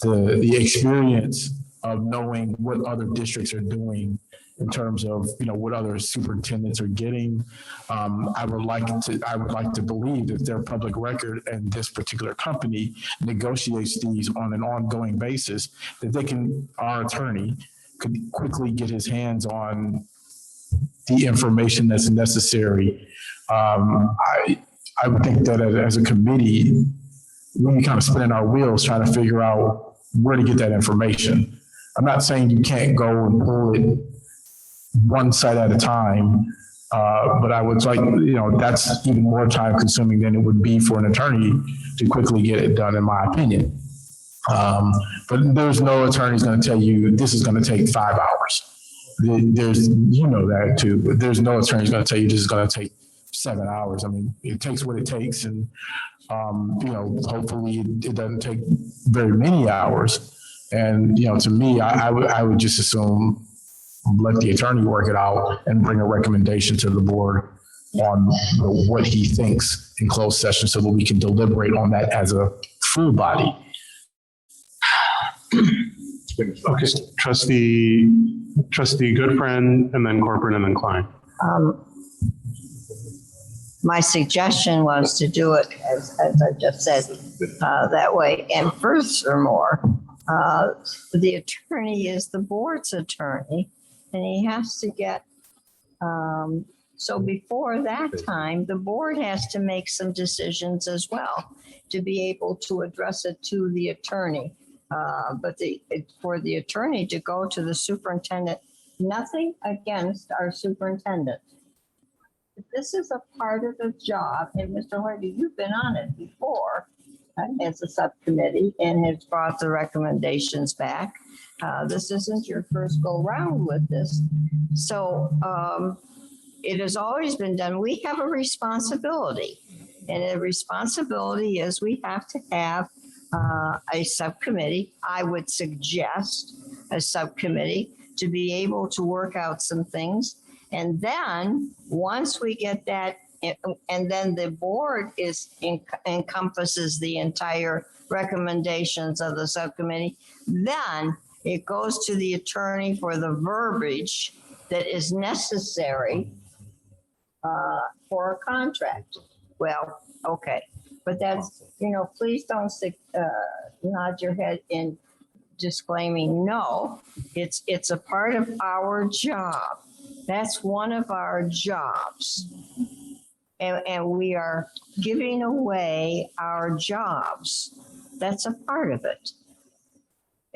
the experience of knowing what other districts are doing in terms of, what other superintendents are getting. I would like to believe that their public record and this particular company negotiates these on an ongoing basis, that our attorney could quickly get his hands on the information that's necessary. I would think that as a committee, we kind of spinning our wheels trying to figure out where to get that information. I'm not saying you can't go and pull it one site at a time, but I would like, that's even more time consuming than it would be for an attorney to quickly get it done, in my opinion. But there's no attorney's going to tell you this is going to take 5 hours. There's, that too, but there's no attorney's going to tell you this is going to take 7 hours. I mean, it takes what it takes, and hopefully it doesn't take very many hours. And to me, I would just assume let the attorney work it out and bring a recommendation to the board on what he thinks in closed session, so that we can deliberate on that as a full body. Okay, Trustee Goodfriend, and then Corcoran, and then Klein. My suggestion was to do it, as I just said, that way. And furthermore, the attorney is the board's attorney, and he has to get, so before that time, the board has to make some decisions as well to be able to address it to the attorney. But for the attorney to go to the superintendent, nothing against our superintendent. This is a part of the job, and Mr. Hardy, you've been on it before as a subcommittee and has brought the recommendations back. This isn't your first go round with this. So it has always been done. We have a responsibility, and the responsibility is we have to have a subcommittee. I would suggest a subcommittee to be able to work out some things. And then once we get that, and then the board encompasses the entire recommendations of the subcommittee, then it goes to the attorney for the verbiage that is necessary for a contract. Well, okay, but that's, please don't nod your head in disclaiming no. It's a part of our job. That's one of our jobs. And we are giving away our jobs. That's a part of it.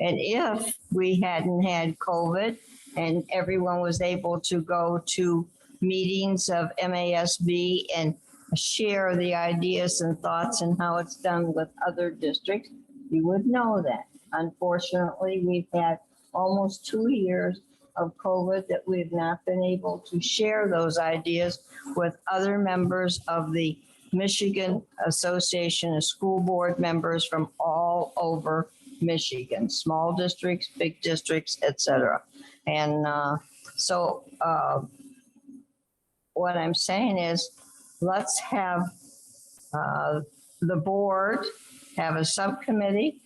And if we hadn't had COVID and everyone was able to go to meetings of MASB and share the ideas and thoughts and how it's done with other districts, you would know that. Unfortunately, we've had almost 2 years of COVID that we've not been able to share those ideas with other members of the Michigan Association of School Board members from all over Michigan, small districts, big districts, et cetera. And so what I'm saying is, let's have the board have a subcommittee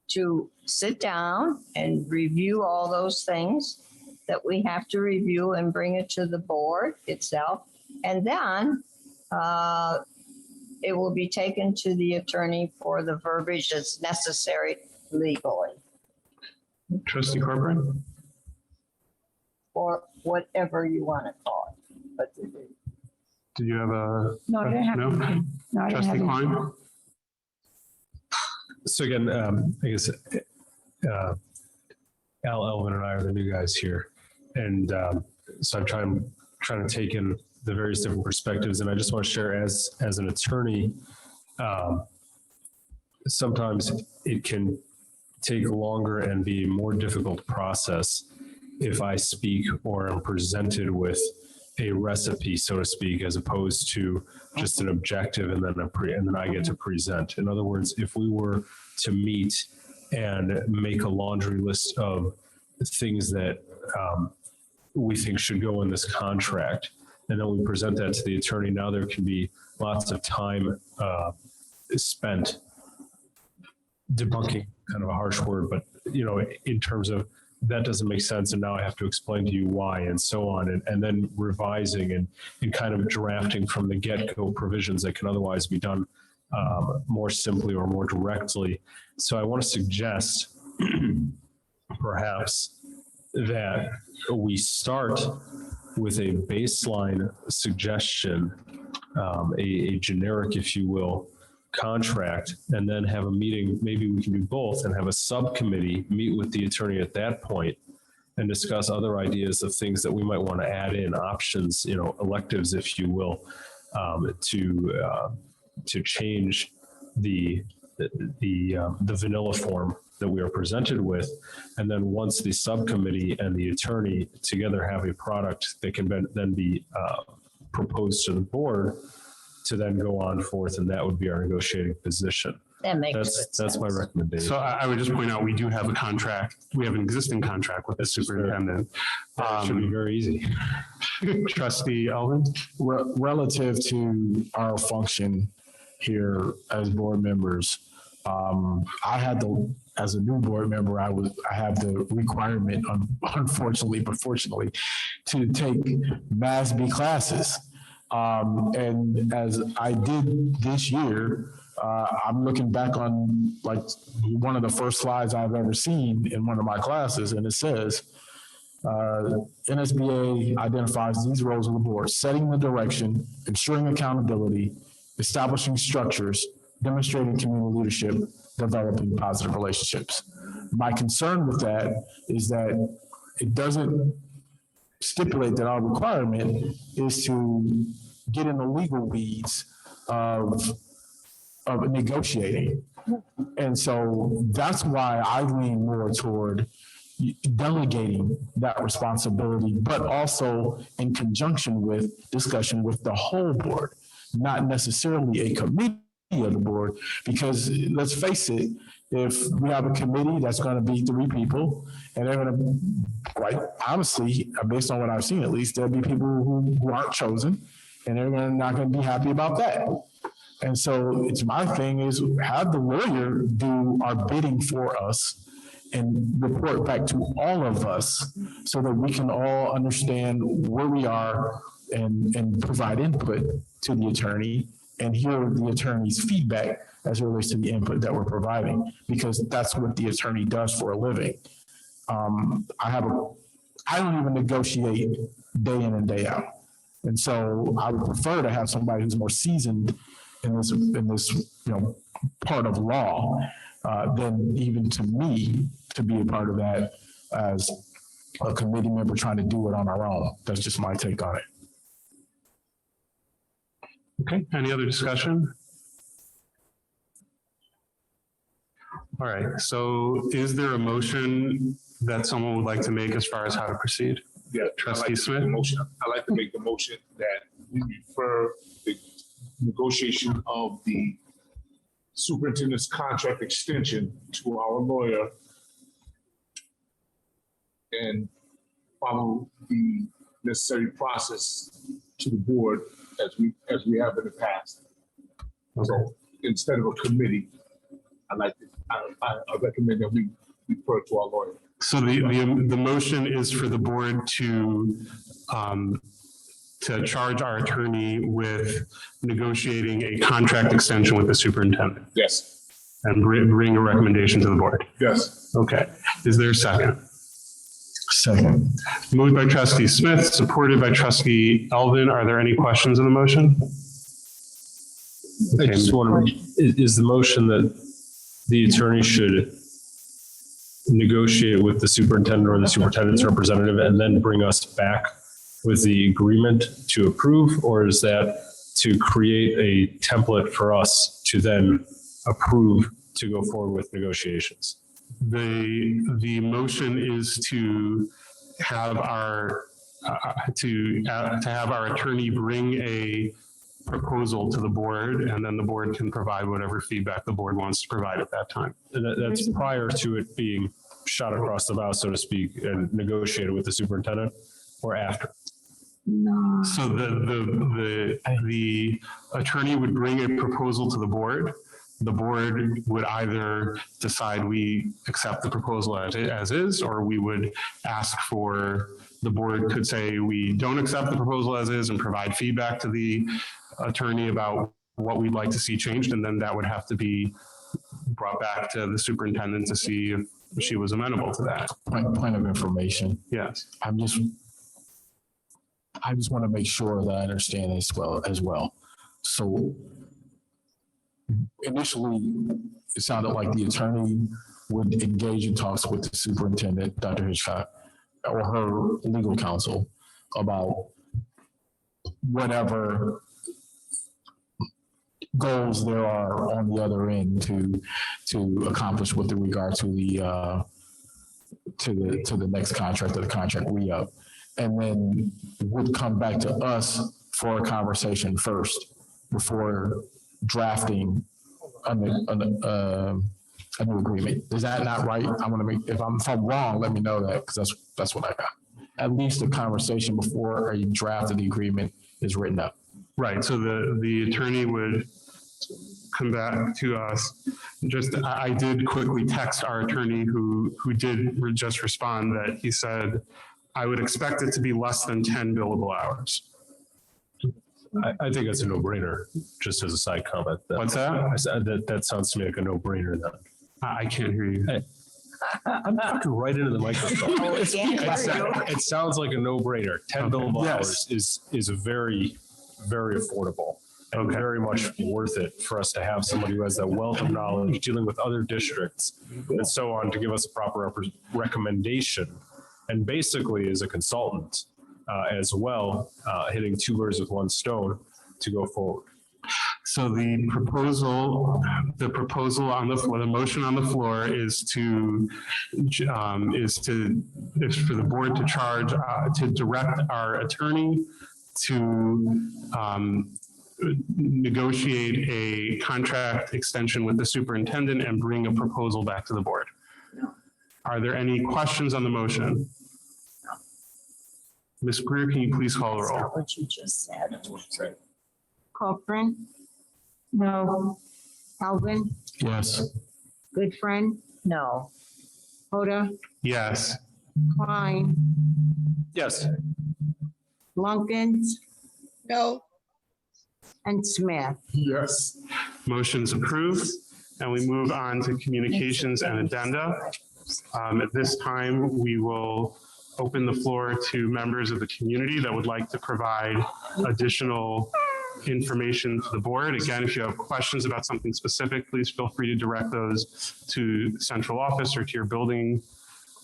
to sit down and review all those things that we have to review and bring it to the board itself. And then it will be taken to the attorney for the verbiage that's necessary legally, Trustee Corcoran? or whatever you want to call it. But Did you have a? No, I didn't have No? anything. No, I didn't have Trustee anything. Klein? So again, I guess Al, Elvin, and I are the new guys here, and so I'm trying to take in the various different perspectives, and I just want to share as an attorney, sometimes it can take longer and be a more difficult process if I speak or am presented with a recipe, so to speak, as opposed to just an objective and then I get to present. In other words, if we were to meet and make a laundry list of things that we think should go in this contract, and then we present that to the attorney, now there can be lots of time spent debunking, kind of a harsh word, but in terms of that doesn't make sense, and now I have to explain to you why, and so on, and then revising and kind of drafting from the get-go provisions that can otherwise be done more simply or more directly. So I want to suggest perhaps that we start with a baseline suggestion, a generic, if you will, contract, and then have a meeting. Maybe we can do both and have a subcommittee meet with the attorney at that point and discuss other ideas of things that we might want to add in, options, electives, if you will, to change the vanilla form that we are presented with. And then once the subcommittee and the attorney together have a product that can then be proposed to the board, to then go on forth, and that would be our negotiating position. that makes good sense. That's my recommendation. So I would just point out, we do have a contract. We have an existing contract with the superintendent. That should be very easy. Trustee Elvin? Relative to our function here as board members, I had to, as a new board member, I have the requirement, unfortunately, but fortunately, to take MASB classes. And as I did this year, I'm looking back on like one of the first slides I've ever seen in one of my classes, and it says, NSBA identifies these roles of the board: setting the direction, ensuring accountability, establishing structures, demonstrating community leadership, developing positive relationships. My concern with that is that it doesn't stipulate that our requirement is to get in the legal weeds of negotiating. And so that's why I lean more toward delegating that responsibility, but also in conjunction with discussion with the whole board, not necessarily a committee of the board, because let's face it, if we have a committee that's going to be 3 people, and they're going to, quite honestly, based on what I've seen at least, there'll be people who aren't chosen, and they're not going to be happy about that. And so it's my thing is have the lawyer do our bidding for us and report back to all of us so that we can all understand where we are and provide input to the attorney and hear the attorney's feedback as it relates to the input that we're providing, because that's what the attorney does for a living. I don't even negotiate day in and day out. And so I would prefer to have somebody who's more seasoned in this part of law than even to me to be a part of that as a committee member trying to do it on our own. That's just my take on it. Okay, any other discussion? All right, so is there a motion that someone would like to make as far as how to proceed? Yeah, Trustee Smith? I'd like to make the motion that we refer the negotiation of the superintendent's contract extension to our lawyer and follow the necessary process to the board as we have in the past. So instead of a committee, I recommend that we refer to our lawyer. So the motion is for the board to charge our attorney with negotiating a contract extension with the superintendent. Yes. And bring a recommendation to the board. Yes. Okay. Is there a second? Second. Moved by Trustee Smith, supported by Trustee Elvin. Are there any questions on the motion? I just want to, is the motion that the attorney should negotiate with the superintendent or the superintendent's representative and then bring us back with the agreement to approve? Or is that to create a template for us to then approve to go forward with negotiations? The motion is to have our attorney bring a proposal to the board, and then the board can provide whatever feedback the board wants to provide at that time. And that's prior to it being shot across the bow, so to speak, and negotiated with the superintendent, or after? No. So the attorney would bring a proposal to the board. The board would either decide we accept the proposal as is, or we would ask for, the board could say we don't accept the proposal as is and provide feedback to the attorney about what we'd like to see changed. And then that would have to be brought back to the superintendent to see if she was amenable to that. Point of information. Yes. I just want to make sure that I understand as well. So initially, it sounded like the attorney would engage in talks with the superintendent, Dr. Hitchcock, or her legal counsel about whatever goals there are on the other end to accomplish with regard to the next contract or the contract re-up, and then would come back to us for a conversation first before drafting a new agreement. Is that not right? I want to make, if I'm wrong, let me know that, because that's what I got. At least a conversation before a draft of the agreement is written up. Right. So the attorney would come back to us. I did quickly text our attorney who did just respond, that he said, I would expect it to be less than 10 billable hours. I think that's a no-brainer, just as a side comment. What's that? I said that sounds to me like a no-brainer then. I can't hear you. I'm talking right into the microphone. Oh, It sounds like a no-brainer. 10 billable hours is very, very affordable and very much worth it for us to have somebody who has that wealth of knowledge dealing with other districts and so on to give us a proper recommendation, and basically as a consultant as well, hitting two birds with one stone to go forward. So the proposal on the floor, the motion on the floor is for the board to charge, to direct our attorney to negotiate a contract extension with the superintendent and bring a proposal back to the board. Are there any questions on the motion? Ms. Greer, can you please call the roll? What you just said. Cochran? No. Alvin? Yes. Goodfriend? No. Hoda? Yes. Klein? Yes. Lunkins? No. And Smith. Yes. Motion's approved. And we move on to communications and addenda. At this time, we will open the floor to members of the community that would like to provide additional information to the board. Again, if you have questions about something specific, please feel free to direct those to central office or to your building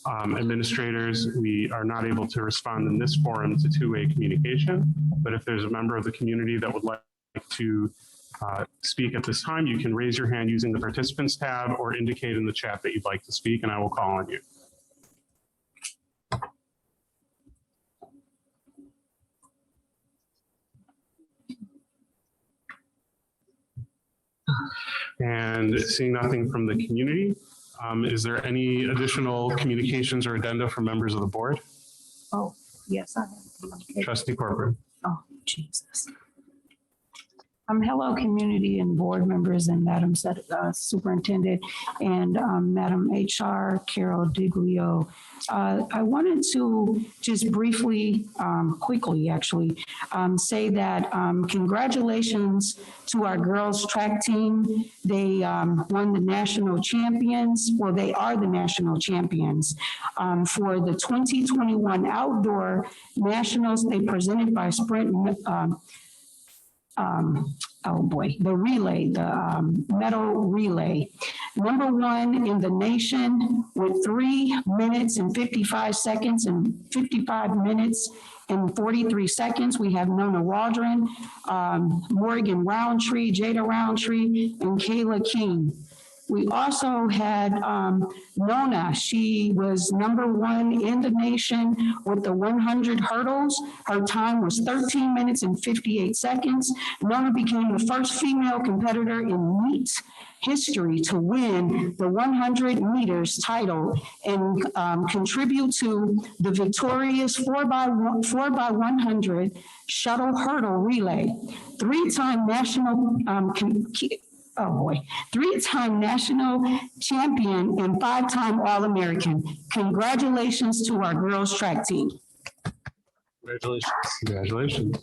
administrators. We are not able to respond in this forum to two-way communication, but if there's a member of the community that would like to speak at this time, you can raise your hand using the participants tab or indicate in the chat that you'd like to speak, and I will call on you. And seeing nothing from the community, is there any additional communications or addenda from members of the board? Oh, yes, I have. Trustee Corcoran. Oh, Jesus. Hello, community and board members and Madam Superintendent and Madam HR Carol Diglio. I wanted to just briefly, quickly actually, say that congratulations to our girls track team. They won the national champions. Well, they are the national champions for the 2021 outdoor nationals. They presented by Sprint. Oh boy, the relay, the medal relay. Number one in the nation with 3 minutes and 55 seconds and 55 minutes and 43 seconds. We have Nona Waldron, Morgan Roundtree, Jada Roundtree, and Kayla King. We also had Nona. She was number one in the nation with the 100 hurdles. Her time was 13 minutes and 58 seconds. Nona became the first female competitor in meet history to win the 100 meters title and contribute to the victorious 4x100 shuttle hurdle relay. Three-time national champion and 5-time All-American. Congratulations to our girls track team. Congratulations. Congratulations.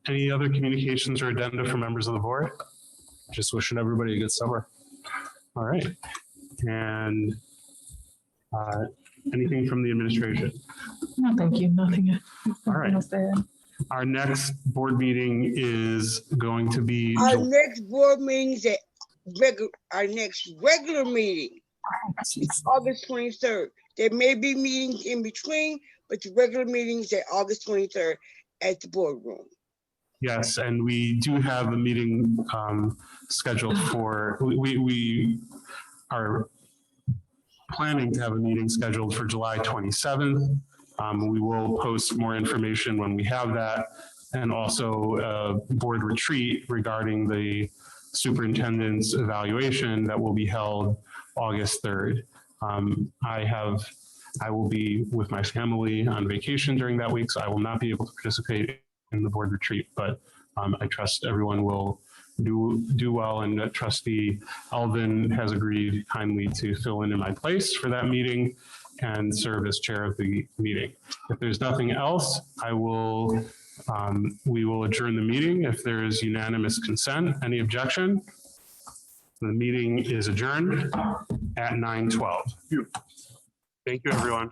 Any other communications or addenda for members of the board? Just wishing everybody a good summer. All right. And anything from the administration? No, thank you. Nothing. All right. Else to add. Our next board meeting is going to be Our next board meeting is our next regular meeting, August 23rd. There may be meetings in between, but the regular meetings are August 23rd at the boardroom. Yes, and we do have a meeting scheduled for, we are planning to have a meeting scheduled for July 27th. We will post more information when we have that, and also a board retreat regarding the superintendent's evaluation that will be held August 3rd. I will be with my family on vacation during that week, so I will not be able to participate in the board retreat, but I trust everyone will do well, and Trustee Alvin has agreed kindly to fill in my place for that meeting and serve as chair of the meeting. If there's nothing else, we will adjourn the meeting if there is unanimous consent. Any objection? The meeting is adjourned at 9:12. Thank you, everyone.